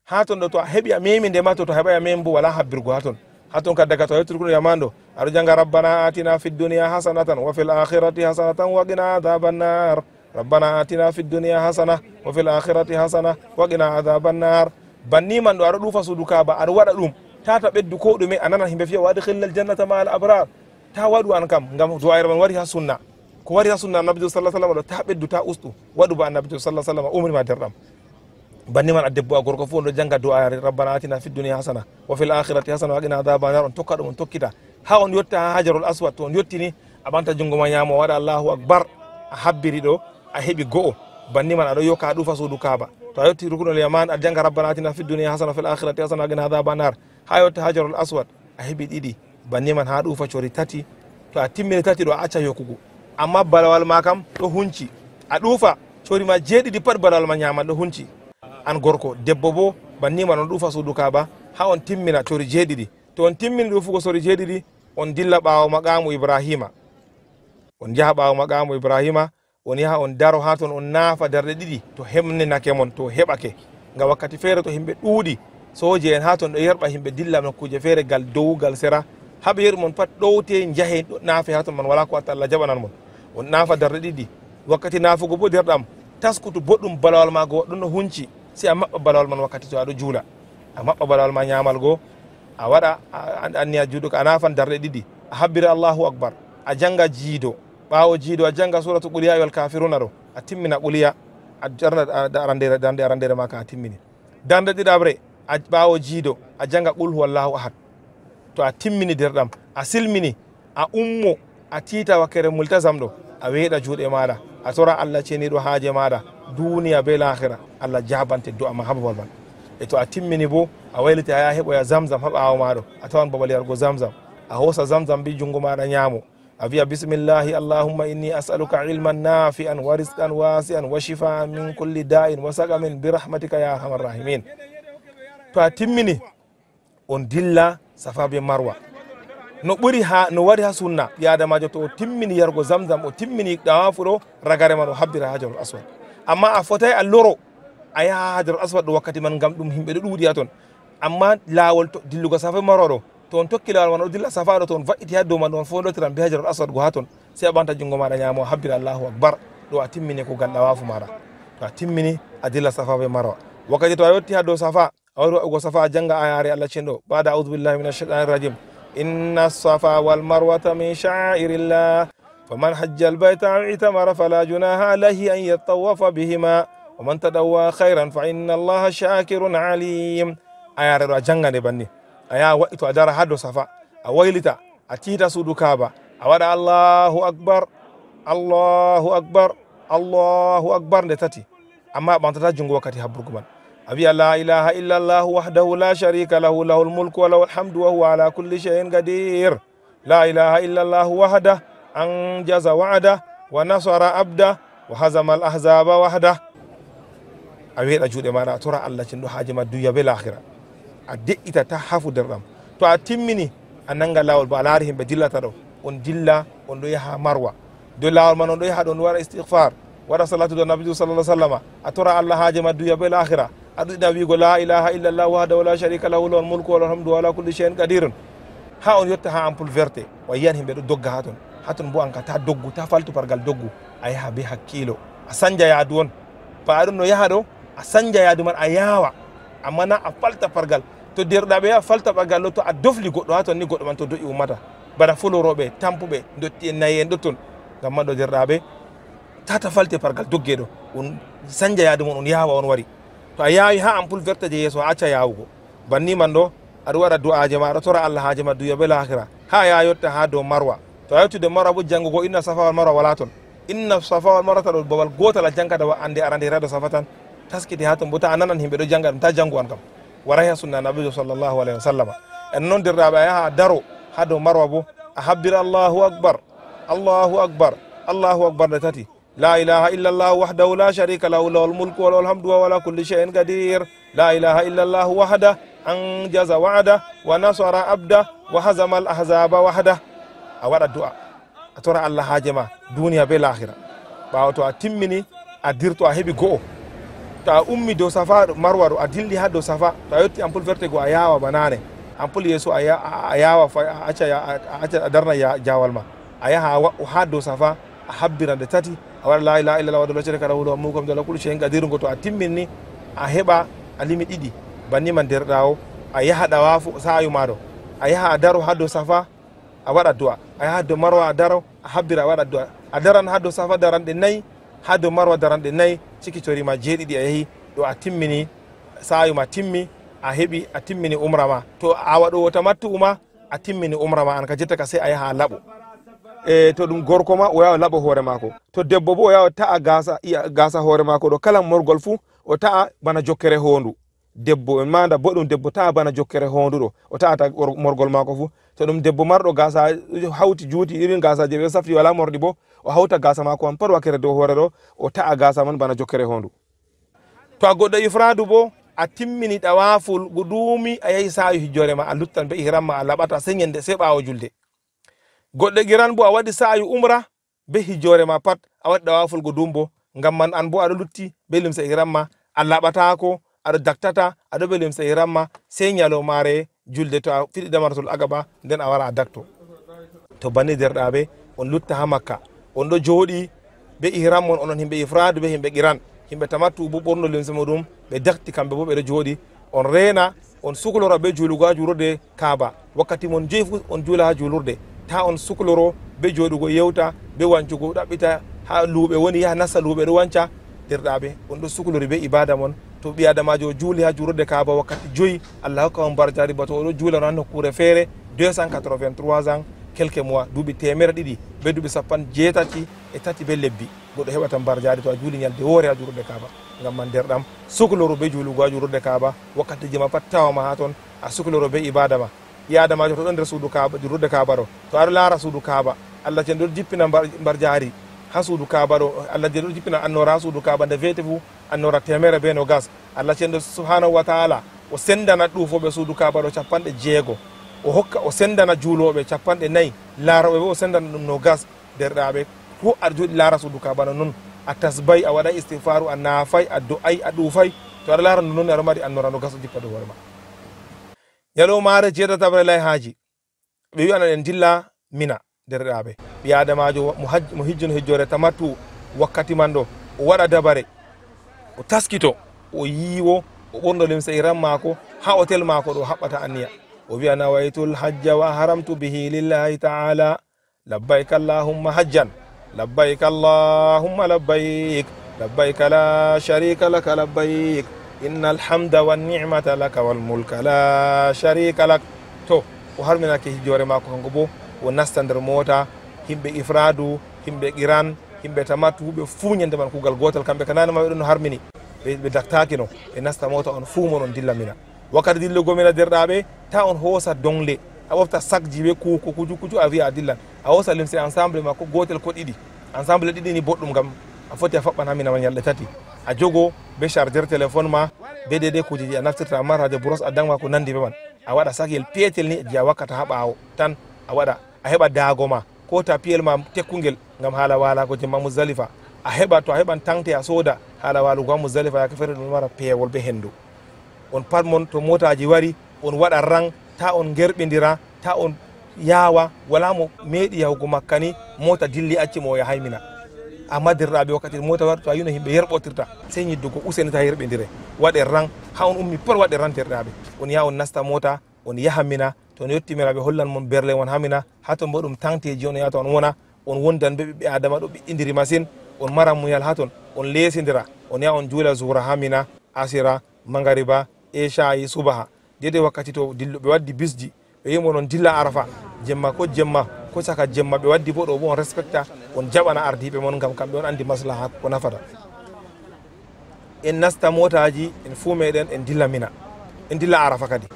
ha ton ɗo to a heɓi a memi ndema to heɓa a memi bo wala habbirgo ha ton kaddaga to a yetti rukunul yaman ɗo aɗo janga rabbana atina fi dunia hasanatan wa fil akhirati hasanatan wa qina adhaban nar rabbana atina fi dunia hasana wa fil akhirati hasana wa qina adhaban nar banni man ɗo aɗa ɗufa suudu kaba aɗa waɗa ɗum tata ɓeddu ko ɗume a nana himɓe fiya waɗi khillal jannata ma al abrar ta waɗu an kam ngam duwayre man wari ha sunna ko wari ha sunna annabijo sallah sallam ɗo ta ɓeddu ta ustu waɗu ba annabijo sallah sallam umrima derɗam banni man a debbo a gorko fu on ɗo jangga du'are rabbana atina fi dunia hasana wa fil akhirati hasana wa qina adhaban nar on tokka ɗum on tokkita ha on yotta ha hajarul aswad to on yottini a ɓanta jungo ma ñamo waɗa allahu akbar a habbiri ɗo a heɓi go'o banni man aɗo yokka a ɗufa suudu kaba to a yetti rukunul yaman a janga rabbana atina fi dunia hasana fil akhirati hasana wa qina adhaban nar ha yotta hajarul aswad a heɓi ɗiɗi banni man ha ɗufa cori tati to a timmini tati ɗo a acca yokkugo amma balawal ma kam ɗo hunci a ɗufa cori ma jeeɗiɗi pat balawal ma ñaman ɗo hunci an gorko debbo bo banni man on ɗufa suudu kaba ha on timmina cori jeeɗiɗi to on timmini ɗufugo sori jeeɗiɗi on dilla ɓawo maqamu ibrahima on jaha ɓawo maqamu ibrahima on yaha on daro ha ton on naafa darɗe ɗiɗi to hemninake mon to heɓake ngam wakkati feere to himɓe ɗuuɗi soje en ha ton ɗo yerɓa himɓe dilla nokkuje feere gal dow gal sera haɓe yeru mon pat ɗowte jahe naafe ha ton man wala ko watta Allah jaɓanan mon on naafa darɗe ɗiɗi wakkati naafugo bo derɗam taskutu boɗɗum balawal ma go ɗum no hunci si a maɓɓa balawal man wakkati to aɗo juula a maɓɓa balawal ma ñamal go a waɗa anniya juuɗo a naafan darɗe ɗiɗi a habbira allahu akbar a janga jiido ɓawo jiido a janga suratu quliya yol kafiruna ɗo a timmina quliya a jarna dande arandere ma ka a timmini darde ɗiɗaɓre a ɓawo jiido a janga qul huwallahu ahad to a timmini derɗam a silmini a ummo a tiita wakkere multasam ɗo a weeɗa juuɗe maɗa a tora allah ceniɗo haaje maɗa duniya be lahira allah jabante du'a ma ha babal man e to a timmini bo a wayliti a yaha heɓoya zamzam ha ɓawo maɗo a tawan babal yargo zamzam a hosa zamzam bi jungo maɗa ñaamo a wiya bisimillahi allahumma inni as'aluka ilman nafi'an wa rizqan wasi'an wa shifaan min kulli da'in wa saqamin bi rahmatika ya arhamar rahimin to a timmini on dilla safa be marwa no ɓuri ha no wari ha sunna yadamajo to o timmini yargo zamzam o timmini ɗawafu ɗo ragare man o habbira hajarul aswad amma a fotay a loro a yaha hajarul aswad ɗo wakkati man gam ɗum himɓe ɗo ɗuuɗi ha ton amma lawol to dillugo safa marwa ɗo to on tokki lawol man o dilla safa ɗo to on va'iti ha dow man ɗo on fondotiran be hajarul aswad go ha ton si a ɓanta jungo maɗa ñamo habbira allahu akbar ɗo a timmini ko gal ɗawafu maɗa to a timmini a dilla safa be marwa wakkati to a yetti ha dow safa a wari waɗugo safa a janga ayare allah cenɗo bada audhu billahi min alchaitan irrajim inna safa wal marwata min sha'airillah faman hajja albayta aw itamara fala junaha alayhi an yatawafa bihima wa man tadawwa khairan fa inna allaha shakirun alim ayare ɗo a janga nde banni a yaha waɗi to a dara ha dow safa a waylita a tiita suudu kaaba a waɗa allahu akbar allahu akbar allahu akbar nde tati amma a ɓantata jungo wakkati habburgo man a wiya la ilaha illa allahu wahdahu la sharika lahu lahul mulku wa lahul hamdu wa huwa ala kulli shay'in qadir la ilaha illa allahu wahda anjaza wa'da wa nasara abda wa hazama al ahzaba wahda a weeɗa juuɗe maɗa a tora allah cenɗo haaje ma duya be lahira a de'ita ta hafu derɗam to a timmini a nanga lawol bo a laari himɓe dillata ɗo on dilla on ɗo yaha marwa dow lawol man on ɗo yaha ɗo on waɗa istighfar waɗa salatu do nabijo sallallah sallama a tora allah haaje ma duya be lahira a ɗuɗɗa wiigo la ilaha illa llah wahdahu la sharika lahu lahul mulku wa lahul hamdu wa ala kulli shay'in qadirun ha on yotta ha ampoule verte o yiyan himɓe ɗo dogga ha ton bo an ka ta doggu ta faltu pargal doggu a yaha be hakkilo a sanja yaadu on pa ɗum no yaha ɗo a sanja yaadu man a yawa amma na a falta pargal to derɗaɓe a falta pargal ɗo to a dofli goɗɗo ha ton ni goɗɗo man to doƴi ummata bana foloroɓe tampuɓe dotti en nayi en ɗotton ngam man ɗo derɗaɓe tata falte pargal doggeɗo on sanja yaadu mon on yawa on wari to a yawi ha ampoule verte je yeeso a acca yawugo banni man ɗo aɗa waɗa du'aje ma aɗa tora allah haaje ma duya be lahira ha ya yotta ha dow marwa to a yettude marwa bo janngugo inna safa wal marwa wala ton inna safa wal marwa ɗo babal gotal a jangkata wa ande arande rado safa tan taskiti ha ton bo ta a nanan himɓe ɗo janga ɗum ta janngu an kam wara ha sunna nabijo sallllahu alayhi wa sallama en noon derɗaɓe a yaha a daro ha dow marwa bo a habbira allahu akbar allahu akbar allahu akbar nde tati la ilaha illa llahu wahdahu la sharika lahu lahul mulku wa lahul hamdu wa ala kulli shay'in qadir la ilaha illa llahu wahda anjaza wa'da wa nasara abda wa hazama al ahzaba wahda. A waɗa du'a a tora Allah haaje ma duniya be lahira. Ɓawo to a timmini a dirto a heɓi go'o, to a ummi dow safa marwa ɗo a dilli ha dow safa, to a yetti ampule verte go a yawa banane ampule yeeso a yawa fa a acca a darna jawal ma, a yaha ha dow safa a habbira nde tati a waɗa la ilaha illallah wahdahu la sharika lahu lahul mulku wa lahu kulli shay'in qadirun. To a timminni a heɓa a limi ɗiɗi banni man derɗa o, a yaha ɗawafu sa'ayu maɗo, a yaha a daro ha dow safa a waɗa du'a, a yaha dow marwa a daro a habbira a waɗa du'a, a daran ha dow safa daranɗe nayyi, ha dow marwa daranɗe nayyi, ciki corima jeeɗiɗi a yahi ɗo a timmini sa'ayu ma timmi, a heɓi a timmini umra ma. To a waɗowo tamattu uma a timmini umra ma an ka jetta ka sai a yaha a laɓo. To ɗum gorko ma o yawa laɓo hoore mako, to debbo bo o yawa ta'a gasa hoore mako ɗo kala morgol fuu o ta'a bana jokkere hondu. Debbo en manda boɗɗum debbo ta'a bana jokkere hondu ɗo o ta'ata morgol mako fuu. To ɗum debbo marɗo gasa hawti juuti irin gasa je ɓe safti wala morɗi bo o hawta gasa mako on pat wakkere dow hoore ɗo o ta'a gasa man bana jokkere hondu. To a goɗɗo ifradu bo a timmini ɗawaful guɗumi a yahi sa'ayu hijjore ma a luttan be ihram ma a laɓata sai ñande sai ɓawo julde. Goɗɗo giran bo a waɗi sa'ayu umra be hijjore ma pat a waɗi ɗawaful gudum bo, ngam man an bo aɗo lutti be limsa ihram ma a laɓatako aɗo daktata aɗo be limsa ihram ma sai ñalomare julde to a fiɗi damaratul agaba nden a wara a dakto. To banni derɗaɓe on lutta ha makka on ɗo jooɗi be ihram mon onon himɓe ifradu be himɓe qiran, himɓe tamattu bo ɓorno limse muɗum ɓe dakti kamɓe bo ɓeɗo jooɗi, on rena on suklora be juulugo ha julurde kaaba, wakkati mon joyi fu on juula ha julurde, ta on sukloro be jooɗugo yewta be wancugo ɗaɓɓita ha luuɓe woni yaha nassa luuɓe ɗo wanca. Derɗaɓe on ɗo suklori be ibada mon, to ɓi adamajo juuli ha julurde kaaba wakkati joyi Allah hokka on barjari bato oɗo juula no ha nokkure feere 283 ans quelques mois, duuɓi 200 be duuɓi 83 be lebbi goɗɗo heɓata barjari to a juuli ñalde woore ha julurde kaaba. Ngam man derɗam sukloro be juulugo ha julurde kaaba wakkati jema pat tawama ha toon a sukloro be ibada ma. ɓi adamajo to ɗon nder suudu kaaba julurde kaaba ɗo to aɗo laara suudu kaaba Allah jen ɗo jippina barjari ha suudu kaaba ɗo, Allah jen ɗo jippina annora ha suudu kaaba nde wete fu annora 120. Allah jen ɗo subhanahu wa taala o sendana ɗuufoɓe suudu kaaba ɗo 60 o hokka o sendana juuloɓe 4 laaroɓe bo o sendana ɗum 20. derɗaɓe fu aɗa jooɗi laara suudu kaaba no noon a tasbay a waɗa istighfaru a naafay a do'ay a ɗuufay, to aɗa laara no noon aɗa mari annora 20 o jippa ɗo hoore ma. Ñalowmaare jeetataɓre layhaji ɓe wi'ana en dilla mina. Derɗaɓe ɓi adamajo mo hijjuno hijjore tamattu wakkati man ɗo o waɗa dabare o taskito o yiiwo o ɓorno limsa ihram mako ha hotel mako ɗo haɓɓata anniya o wi'a nawaytul hajja wa haramtu bihi lillahi ta'ala labbayk allahumma hajjan labbayk allahumma labbayk labbayk la sharika laka labbayk innal hamda wan ni'mata laka wal mulka la sharika lak. To o harminake hijjore mako kanko bo o nasta nder mota, himɓe ifradu himɓe qiran himɓe tamattu ɓe fuu ñande man kugal gotal, kamɓe ka nane maɓe ɗon no harmini ɓe daktaki no ɓe nasta mota on fuu mon on dilla mina. Wakkati dillugo mina derɗaɓe ta on hoosa dongle a ɓofta sac ji ɓe kuko kuju a wiya a dillan a hoosa limse ensemble ma ko gotel ko ɗiɗi, ensemble ɗiɗi ni boɗɗum ngam a foti a faɓɓan ha mina ma ñalɗe tati, a jogo be chargeur téléphone ma be dede kujeji a naftirta amma radio brosse a dangma ko nandi be man, a waɗa sakyel peetel ni je a wakkata ha ɓawo tan a waɗa a heɓa daago ma ko tapiyel ma tekkungel ngam haala walago jemma Muzdalifa, a heɓa to a heɓan tangte a sooda haala walugo ha Muzdalifa yake feere ɗum wara peewol be hendu. On pat mon to motaji wari on waɗa rang ta on gerɓidira ta on yawa, wala mo meeɗi yahugo makka ni mota dilli acci mo o yahay mina, amma derɗaɓe wakkati mota wari to a yino himɓe yerɓotirta sey ñiddugo useni ta yerɓidire waɗe rang ha on ummi pat waɗe rang derɗaɓe on yaha on nasta mota on yaha mina. To on yetti mina ɓe hollan mon berle won hamina ha ton bo ɗum tangteji on yahata on wona on wondan be ɓiɓɓe adama ɗo ɓiɗɗidiri masine, on mara muyal ha ton on leesidira on yaha on juula zuura ha mina, asira, magariba, eshayi, subaha dede wakkati to ɓe waddi bisji ɓe yimo on dilla arafa jemma ko caka jemma ɓe waddi bo ɗo bo on respecta on jaɓana ardiɓe mon ngam kamɓe on andi maslaha ko nafata. En nasta motaji en fuu meɗen en dilla mina en dilla arafa kadi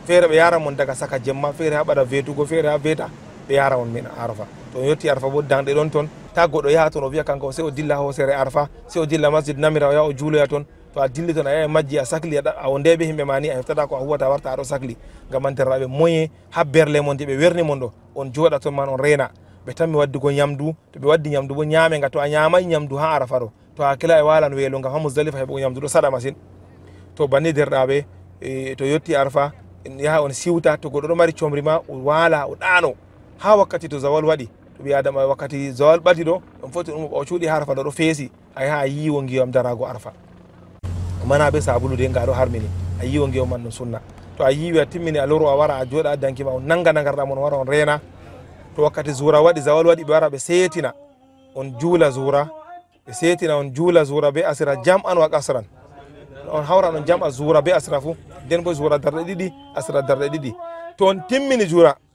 feere ɓe yara mon daga saka jemma, feere ha ɓaɗa vetugo, feere ha veta ɓe yara on mina arafa. To on yetti arafa bo dangɗe ɗon toon ta goɗɗo yaha toon o wiya kanko sey o dilla hosere arafa sey o dilla masjid namira o yaha o juuloya toon to a dilli ton a yaha majji a sahli a wondeɓe himɓe ma ni a heftata ko a huwata warta aɗo sahli ngam man derraɓe moyen ha berle mon de ɓe werni mon ɗo on jooɗa ton man on reena ɓe tammi waddugo ñamdu to ɓe waddi ñamdu bo ñaame nga to a ñamay ñamdu ha arafa ɗo to hakkila e walan weelo ngam ha Muzdalifa heɓugo ñamdu ɗo saɗa masine to banni derɗaɓe to yetti arafa yaha on siwta to goɗɗo ɗo mari comri ma o waala o ɗaano ha wakkati to zawal waɗi to ɓi adama wakkati zawal ɓati ɗo on foti ɗum o cuuɗi ha arafa ɗo ɗo feesi a yaha a yiwo ngiyam darago arafa mana be sabulu de ngaɗo harmini a yiwo ngiyam man ɗum sunna to a yiwi a timmini a loro a wara a jooɗa a dankima on nanga nagarɗa mon wara on reena to wakkati zura waɗi zawal waɗi ɓe wara ɓe seetina on juula zura ɓe seetina on juula zura be asira jam an wa kasran on hawran on jam'a zura be asira fu nden bo zura darɗe ɗiɗi asira darɗe ɗiɗi to on timmini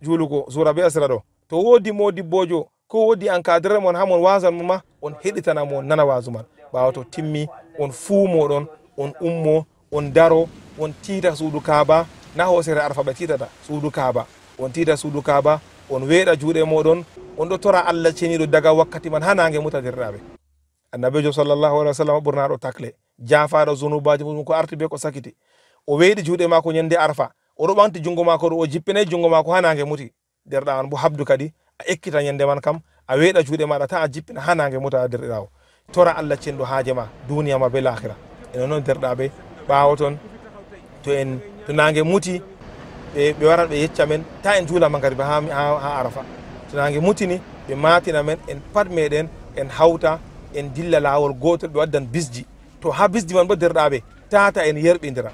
juulugo zura be asira ɗo to woodi modibbojo ko woodi encadré mon ha mon wasan mo ma on heɗitana mo on nana wasu man ɓawa to timmi on fuu moɗon on ummo on daro on tiita suudu kaaba na hoosere arfa ɓe tiitata suudu kaaba on tiita suudu kaaba on weeɗa juuɗe moɗon on ɗo tora Allah ceniɗo daga wakkati man ha nange mutadirɗaɓe annabijo sallllahu alih wa sallam ɓurnaɗo takle jafaɗo zunubaji mum ko arti be ko sakiti o weeɗi juuɗe mako ñande arfa oɗo ɓanti jungo mako ɗo o jippinayi jungo mako ha nange muti derɗa man bo habdu kadi a ekkita ñande man kam a weeɗa juuɗe maɗa ta a jippina ha nange muta derɗirawo tora Allah cenɗo haaje ma duniya ma be lahira eno noon derɗaɓe ɓawo toon to nange muti ɓe waran ɓe yecca men ta en juulama kadi ba ha arafa to nange mutini ɓe matina men en pat meɗen en hawta en dilla lawol gotol ɓe waddan bisji to ha bisji man bo derɗaɓe tata en yerɓidira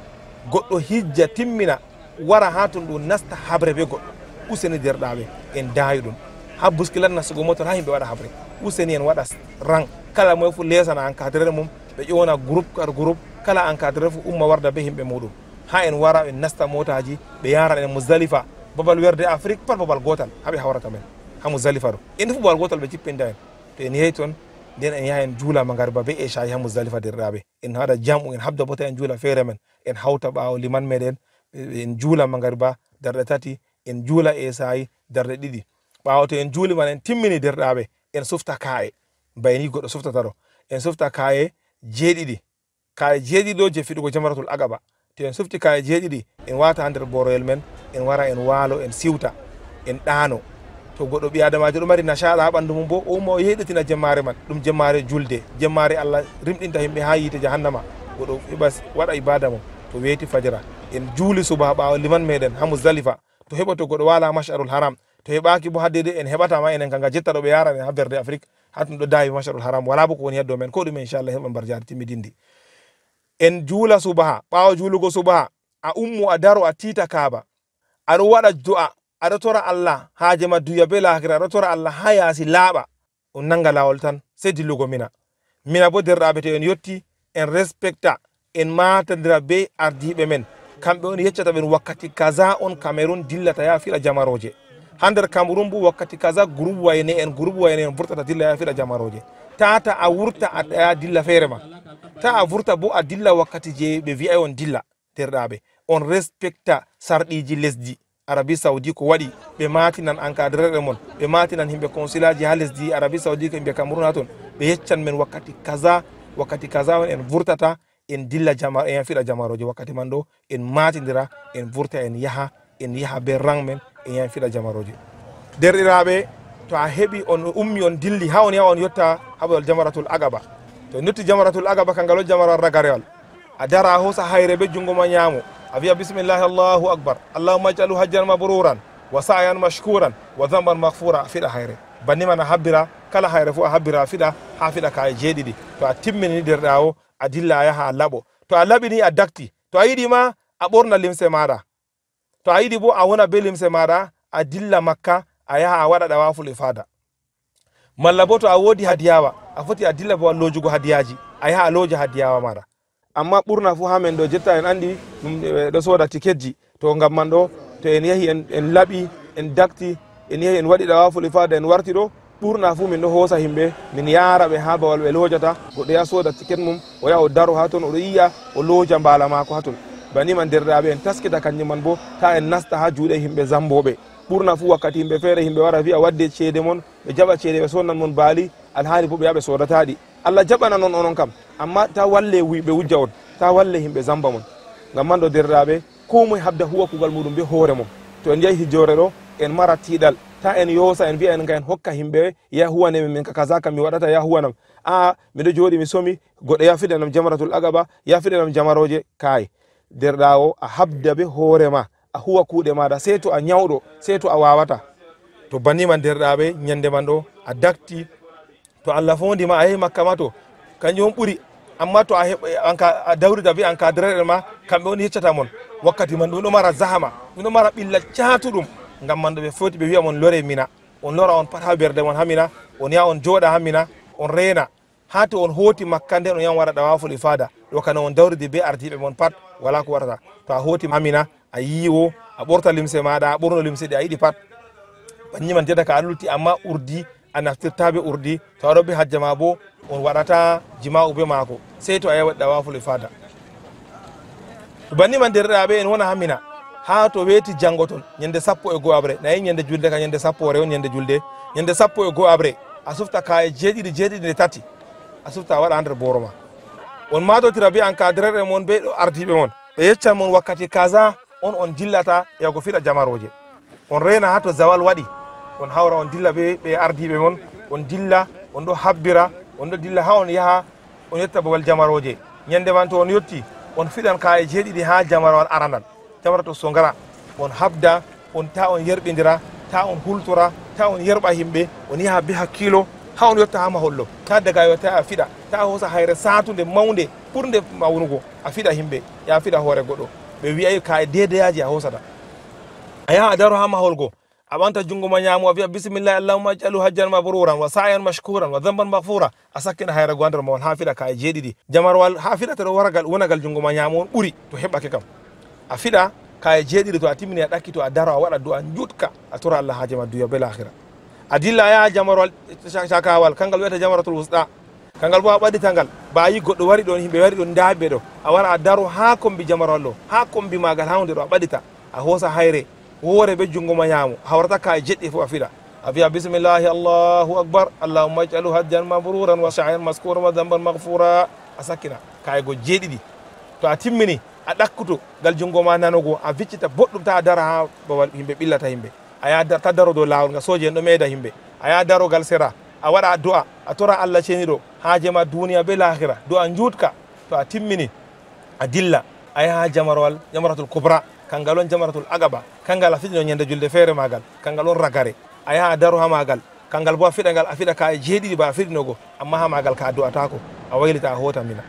goɗɗo hijja timmina wara ha ton ɗum nasta habre be goɗɗo useni derɗaɓe en daayi ɗum ha buskilat nastugo motor ha yimɓe waɗa habre useni en waɗa rang kala moye fu lesana encadré mum ɓe ƴona groupe par groupe kala encadré fu umma warda be himɓe muɗum ha en wara en nasta motaji ɓe yaran en Muzdalifa babal werde Afrique pat babal gotal haɓe hawrata men ha Muzdalifa ɗo en fu babal gotal ɓe jippinda en to en yehi toon nden en yaha en juula magariba be échayi ha Muzdalifa derɗaɓe en haɗa jam'u en habda bota en juula feere men en hawta ɓawo liman meɗen en juula magariba darɗe tati en juula échayi darɗe ɗiɗi ɓawo to en juuli man en timmini derɗaɓe en sufta ka'e bayni goɗɗo suftata ɗo en sufta ka'e jeeɗiɗi ka'e jeeɗiɗi ɗo je fiɗugo jamratul agaba to en sufti ka'e jeeɗiɗi en wata ha nder boroyel men en wara en waalo en siwta en ɗaano to goɗɗo ɓi adamajo ɗo mari nasaɗa ha ɓandu mum bo o umma o yeɗitina jemmare man ɗum jemmare julde jemmare Allah rimɗinta himɓe ha yiite jahannama goɗɗo heɓa waɗa ibada mum to weeti fajira en juuli suba ɓawo liman meɗen ha Muzdalifa to heɓa to goɗɗo wala masharul haram to heɓaki bo haddede en heɓatama enen kanga jetta ɗo ɓe yarane ha berde Afrique ha tum ɗo dawi masharul haram wala bo ko woni heddo men ko ɗume inchallah heɓa mbar jari timmidindi en juula subaha ɓawo juulugo subaha a ummu a daro a tiita kaaba aɗo waɗa du'a aɗo tora Allah haaje ma duya be lahira aɗo tora Allah ha yaasi laaɓa on nanga lawol tan sey dillugo mina bo derɗaɓe to en yetti en respecta en matadira be ardiɓe men kamɓe on yeccata ɓen wakkati kaza on Cameroun dillata ya fiɗa jamaroje ha nder Cameroun bo wakkati kaza groupe wayne en vurtata dilla ya fiɗa jamaroje tata a wurta a dilla feere ma ta a vurta bo a dilla wakkati je ɓe wi'ay on dilla derɗaɓe on respecta sarɗiji lesdi Arabie Saoudi ko waɗi ɓe matinan encadré mon ɓe matinan himɓe consulaji ha lesdi Arabie Saoudi ko himɓe Cameroun ha toon ɓe yeccan men wakkati kaza on en vurtata en dilla en fiɗa jamaroje wakkati man ɗo en matidira en vurta en yaha be rang men en yaha fiɗa jamaroje derɗiraɓe to a heɓi on ummi on dilli ha on yaha on yotta haɓol jamaratul agaba to notti jamaratul agaba kangal o jamaral ragarewal a dara a hosa hayre be jungo ma ñaamo a wiya bisimillahi allahu akbar allahumma ij'alhu hajjan mabruran wa sa'yan mashkuran wa dhanban maghfura a fiɗa hayre banni man a habbira kala hayre fu a habbira a fiɗa ha fiɗa ka e jeeɗiɗi to a timmini derɗa o a dilla a yaha a laɓo to a laɓini a dakti to a yiɗi ma a ɓorna limse maɗa to a yiɗi bo a wona be limse maɗa a dilla Makka a yaha a waɗa ɗawaful ifada malla bo to a woodi hadiyawa a foti a dilla bo a lojugo hadiyaji a yaha a loja hadiyawa maɗa amma ɓurna fu ha men ɗo jetta en andi ɗo soda tiketji to ngam man ɗo to en yahi en laɓi en dakti en yahi en waɗi ɗawaful ifada en warti ɗo ɓurna fu min ɗo hoosa himɓe min yaara ɓe ha bawal ɓe lojata goɗɗo ya soda tiket mum o yaha o daro ha toon oɗo yiya o loja mbala mako ha toon bani man derɗaɓe en taskita kanjum man bo ta en nasta ha juuɗe himɓe zamboɓe ɓurna fu wakkati himɓe feere himɓe wara wiya wadde ceede mon ɓe jaɓa ceede ɓe sonnan mon baali alhaali bo ɓe yaha ɓe sodataɗi Allah jaɓana noon onon kam amma ta walle ɓe wujja on ta walle himɓe zamba mon. Ngam man ɗo derɗaɓe ko moye habda huwa kugal muɗum be hoore mum. To en jeeyi hijjore ɗo en mara tiiɗal, ta en yoosa en mbiya en ga en hokka himɓe ya huwanemi min ka kaza kam mi waɗata ya huwanam. Miɗo jooɗi mi somi goɗɗo yafiɗanam jamaratul aqaba, yafiɗanam jamaroje. Kai derɗawo a habda be hoorema, a huwa kuuɗe maɗa, sey to a ñawɗo, sey to a wawata. To banniman derɗaɓe ñande man ɗo a dakti, to Allah fondima a yehi makka ma to kanjum on ɓuri. Amma to a dawrida bi an kadreɗe ma kamɓe woni yeccata mon wakkati man ɗum ɗo mara zahama, ɗum ɗo mara ɓilla catuɗum. Ngam man ɗo ɓe foti ɓe wiya mon lore mina, on lora on pat ha berde mon ha mina, on yaha on jooɗa ha mina, on reena ha to on hooti makka nden on yan waɗa ɗawaful ifada. Ɗo kana on dawridi be ardiɓe mon pat wala ko warata. To a hooti ha mina a yiwo a ɓorta limse maɗa, a ɓorno limse ɗe a yiɗi pat banniman jeda ka a lutti. Amma urdi a naftirta be urdi. To aɗo be hajja ma bo on waɗata jima'u be maako, sey to a yahi waɗi ɗawaful ifada. To banniman derɗaɓe en wona ha mina ha to weeti jangoton ñande 11 abre, nayi ñande julde ka ñande 10 on ñande julde, ñande 11 abre a sufta kaye jeeɗiɗi nde tati a sufta a waɗa nder boro ma. On matotira be encadrere mon be ɗo ardiɓe mon, ɓe yeccan mon wakkati kaza on dillata yago fiɗa jamaroje. On rena ha to zawal waɗi on hawra on dilla be ardiɓe mon, on dilla on ɗo habbira, on ɗo dilla ha on yaha on yetta babal jamaroje. Ñande man to on yetti on fiɗan kaye jeeɗiɗi ha jamarwal arandal, jamarato songara. On habda on ta on yerɓidira, ta on hultora, ta on yerɓa himɓe, on yaha be hakkilo ha on yetta ha mahollo. Ta daga yetta a fiɗa, ta hosa hayre satude mawnde ɓurde mawnugo a fiɗa himɓe, ya fiɗa hoore goɗɗo. Ɓe wi'ay kaye dedeyaji a hosata. A yaha a daro ha maholgo, a ɓanta jungo ma ñaamo, a wiya bisimillahi allahumma ajalu hajjan mabruran wa sa'yan mashkuran wa dhanban maghfura. A sakkina hayre go nder mahol ha fiɗa kaye jeeɗiɗi. Jamarwal ha fiɗata ɗo waragal wonagal jungo ma ñaamo on ɓuri to heɓake kam. A fiɗa kaye jeeɗiɗi, to a timmini a ɗakki to a daro a waɗa du'a jutka a tora Allah haaje ma duya be lahira. A dilla a yaha jamarwal cakawal, kangal wiyata jamaratul wusɗa, kangal bo a ɓaɗitangal. Ba a yi goɗɗo wari ɗon, himɓe wari ɗon daaɓe ɗo, a wara a daro ha kombi jamarwal ɗo, ha kombi magal ha hunde ɗo a ɓaɗita, a hosa hayre woore be jungo ma ñaamo, a hawrata kaye jeɗɗi fof a fiɗa. A wiya bisimillahi allahu akbar allahumma ajalu hajjan mabruran wa sa'yan maskuran wa dhanban maghfura. A sakkina kaye go jeeɗiɗi. To a timmini a ɗakkuto gal jungo ma nanogo, a viccita boɗɗum ta a dara ha babal himɓe ɓillata himɓe. A yaha ta daro dow lawol nga soje en ɗo meeda himɓe, a yaha darogal sera, a waɗa du'a, a tora Allah ceniɗo haaje ma duniya be lahira, du'a juutka. To a timmini a dilla a yaha jamarwal jamaratul kubra, kangal on jamaratul aqaba, kangal a fiɗino ñande julde feere magal, kangal on ragare. A yaha a daro ha magal, kangal bo a fiɗa ngal, a fiɗa kaye jeeɗiɗi ba a fiɗinogo, amma ha magal ka du'atako, a waylita a hota mina.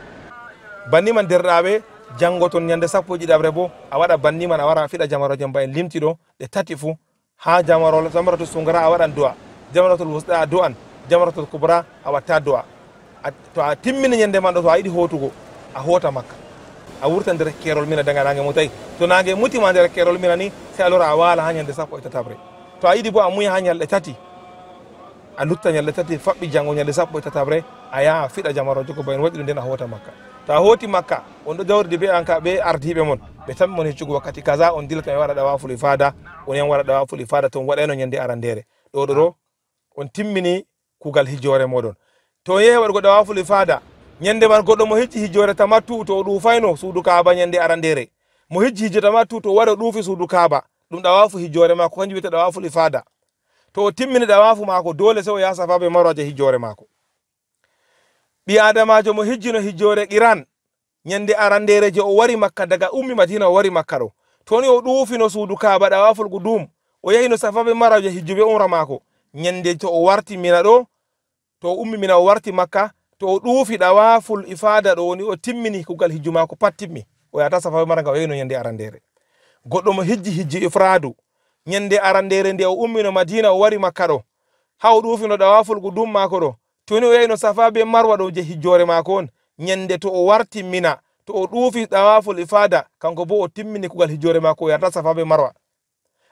Banniman derɗaɓe jangoton ñande 11 bo a waɗa banniman, a wara a fiɗa jamaroje mba en limti ɗo ɗe tati fu. Ha jamaratul sungara a waɗan du'a, jamaratul wusɗa a du'an, jamaratul kubra a watta du'a. To a timmini ñande man ɗo, to a yiɗi hotugo a hota makka, a wurta nder kerol mina daga nange mutayi. To nange mutima nder kerol mina ni sai a lora a wala ha ñande 13. To a yiɗi bo a muya ha ñalɗe tati, a lutta ñalɗe tati faɓɓi jango ñalɗe 13 a yaha a fiɗa jamaroje ko bayen waɗi ɗum nden a hota makka. To a hoti makka on ɗo dawridi be anka ɓe ardiɓe mon, ɓe tammi mon heccugo wakkati kaza on dillata e waɗa ɗawaful ifada, on yan waɗa ɗawaful ifada to on waɗayno ñande arandere. Ɗo on timmini kugal hijjore moɗon. To on yehi waɗugo ɗawaful ifada ñande man goɗɗo mo hijji hijjore tamattu to o ɗufayno suudu kaaba ñande arandere, mo hijji hijjo tamattu to wari o ɗuufi suudu kaaba, ɗum ɗawafu hijjore mako kanjum wiyete ɗawaful ifada. To o timmini ɗawafu mako dole sai o yaha safa be marwa je hijjore mako. Ɓi adamajo mo hijjino hijjore qiran ñande arandere je o wari makka, daga ummi madina o wari makka ɗo, to ni o ɗufino suudu kaaba ɗawaful qudum, o yahino safa be marwa je hijju be umra mako, ñande to o warti mina ɗo, to o ummi mina o warti makka, to o ɗuufi ɗawaful ifada ɗo ni o timmini kugal hijju mako pat timmi, o yata safa be marwa nga o yahino ñande arandere. Goɗɗo mo hijji ifradu ñande arandere nde o ummino madina o wari makka ɗo, ha o ɗufino ɗawaful qudum mako ɗo, to ni o yahino safa be marwa ɗo je hijjore mako on, ñande to o warti mina, to o ɗuufi ɗawaful ifada kanko bo o timmini kugal hijjore mako o yarta safa be marwa.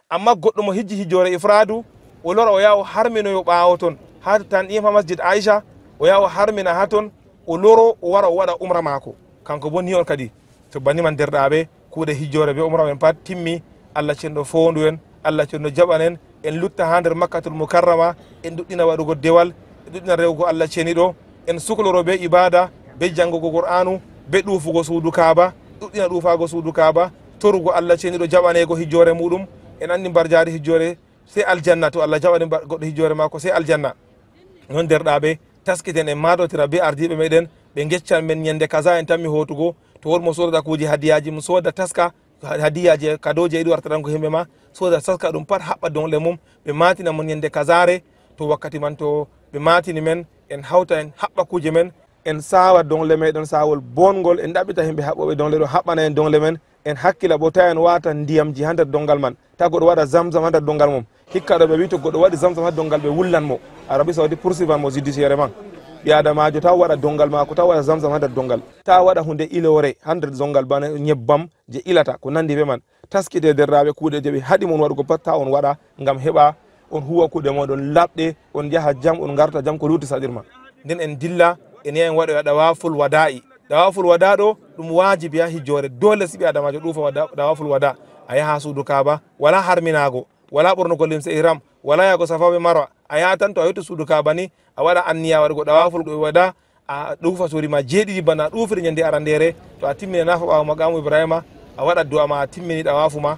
Amma goɗɗo mo hijji hijjore ifradu o lora o yaha o harminoyo ɓawo ton ha tan ima masjid Aisha, o yaha o harmina ha ton, o loro o wara o waɗa umra mako, kanko bo ni on kadi. To banniman derɗaɓe kuuɗe hijjore be umra men pat timmi. Allah cenɗo fondu en, Allah cenɗo jaɓanen, en lutta ha nder Makkatul Mukarrama, en duɗɗina waɗugo dewal, en duɗɗina rewgo Allah ceniɗo, en sukloro be ibada be jangugo Qur'anu, be ɗuufugo suudu kaaba ɗuɗɗina ɗuufago suudu kaaba torugo Allah ceniɗo jaɓanego hijjore muɗum en andi mbarjaari hijjore sey aljanna to Allah jaɓani goɗɗo hijjore makko sey aljanna non derɗaɓe taskiten en madotira be ardiɓe meɗen ɓe geccan men ñande kaza en tanmi hotugo to wonmo sodata kuuji hadiyaji mum soda taska hadiyaji kadoji yiɗi wartatanko himɓe ma soda taska ɗum pat haɓɓa dongle mum ɓe matina mo ñande kazare to wakkati man to ɓe matini men en hawta en haɓɓa kuje men en sawa dongle meɗen sawol bongol en ɗaɓɓita himɓe haɓɓoɓe dongle ɗo haɓɓana en dongle men en hakkila bo ta en wata ndiyamji ha nder dongal man ta goɗɗo waɗa zamzam ha nder dongal mum hikka ɗo ɓe wi to goɗɗo waɗi zamzam ha dongal ɓe wullanmo arabi saudi poursuivan mo judiciaire man ɓi adamajo taw waɗa dongal mako taw waɗa zamzam ha nder dongal ta waɗa hunde ilore ha nder dongal bana nyebbam je ilata ko nandi be man taskite derraɓe kuuɗe je ɓe haɗi mon waɗugo pat ta on waɗa gam heɓa on huwa kuuɗe moɗon laɓɗe on jaha jam on garta jam ko luti saɗirma nden en dilla en yaha en waɗoya ɗawaful wada'i ɗawaful wada ɗo ɗum wajibi ha hijjore dole siɓi adamajo ɗuufa ɗawaful wada a yaha suudu kaaba wala harminago wala ɓornugo limse ihram wala yago safaɓe marwa a yaha tan to a yetti suudu kaaba ni a waɗa anniya waɗugo ɗawaful wada a ɗuufa suuri ma jeeɗiɗi bana ɗuufiri ñande arandere to a timmini nafa ɓawo maqamu ibrahima a waɗa du'a ma a timmini ɗawafu ma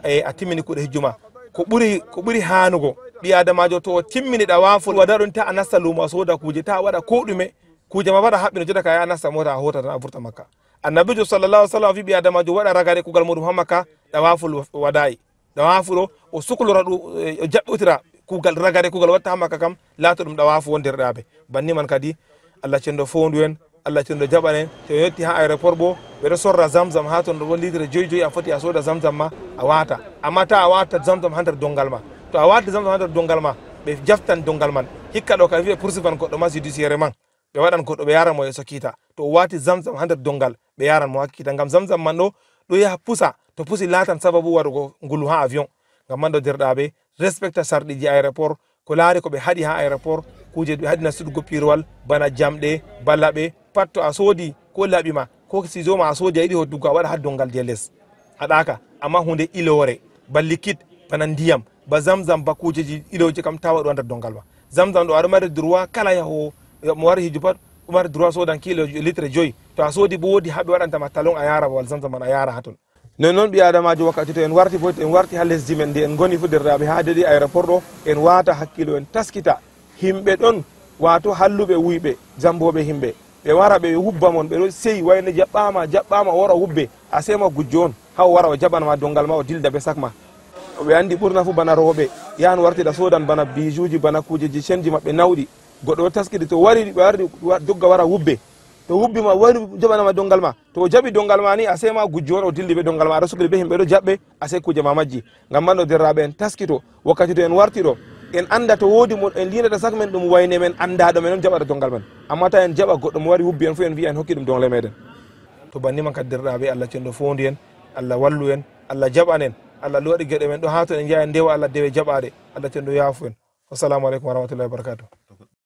a timmini kuuɗe hijjuma ko ɓuri hanugo ɓi adamajo to o timmini ɗawaful wada ɗon ta a nasta lumo a soda kuje ta waɗa ko ɗume kuje ma waɗa haɓɓino jotta ka ya nasta mota a hota tan a vurta makka annabijo sallallahu sallam fi ɓi adamajo waɗa ragare kugal muɗum ha makka ɗawaful wada'i ɗawafu ɗo o suklora ɗum o jaɓɓotira kugal ragare kugal watta ha makka kam laato ɗum ɗawafu won derɗaɓe banni man kadi Allah cenɗo fondu en Allah cenɗo jaɓan en to yetti ha aéroport bo ɓeɗo sorra zamzam ha ton ɗo bo litre joyi a foti a soda zamzam ma a wata amma ta a wata zamzam ha nder dongal ma to a wati zamzam ha nder dongal ma ɓe jaftan dongal man hikka ɗo kadi ɓe poursuivan goɗɗo ma judiciaire man ɓe waɗan goɗɗo ɓe yaran mo yeeso kiita to o wati zamzam ha nder dongal ɓe yaran mo ha kiita gam zamzam man ɗo yaha pusa to pusi latan sababu waɗugo ngulu ha avion gam man ɗo derɗaɓe respecta sarɗiji aéroport ko laari ko ɓe haɗi ha aéroport kuje ɓe haɗi nastuɗugo pirwal bana jamɗe ballaɓe pat to a soodi ko laɓima ko ciseau ma a soodi a yiɗi hoddugo a waɗa ha dongal je less haɗaka amma hunde ilore ba liquide bana ndiyam ba zamzam ba kujeji iloji kam ta waɗu ha nder dongal ma zamzam ɗo aɗa mari droit kala yahowo mo wari hiju pat ɗo mari droit sodan kilo litre joyi to a soodi bo woodi haɓe waɗantama talon a yara babal zamzam man a yara ha ton non noon ɓi adamajo wakkati to en warti fo en warti ha lesdi men ndi en goni fu derraɓe ha dedi aéroport ɗo en wata hakkilo en taskita himɓe ɗon wato halluɓe wuyɓe jamboɓe himɓe ɓe wara ɓe hubba mon ɓeɗo seyi wayne jaɓɓama wara hubbe a sema gujjo on ha o wara o jaɓanma dongal ma o dilda be sak ma ɓe andi ɓurna fu bana rewɓe yahan wartiɗa sodan bana bijuji bana kujeji cenji maɓɓe nawɗi goɗɗo taskiɗi to wari ɓe wardi dogga wara hubbe to hubbima wari jaɓanama dongal ma to o jaɓi dongal ma ni a sema gujjo on o dilli ɓe dongal ma aɗa sukli ɓe himɓe ɗo jaɓɓe a sey kuje ma majji gam manɗo derraɓe en taskito wakkati to en warti ɗo en anda to woodi mo en linata sak men ɗum wayne men andaɗo men on jaɓata dongal men amma ta en jaɓa goɗɗo mo wari hubbi en fu en mbiya en hokki ɗum dongle meɗen to banni man kadi derɗaɓe Allah cenɗo fondu en Allah wallu en Allah jaɓan en Allah waɗi gueɗe men ɗo ha to en jeeya en ndewa Allah dewe jaɓade Allah cenɗo yaafu en wassalamu aleykum wa rahmatullahi wa barakatuh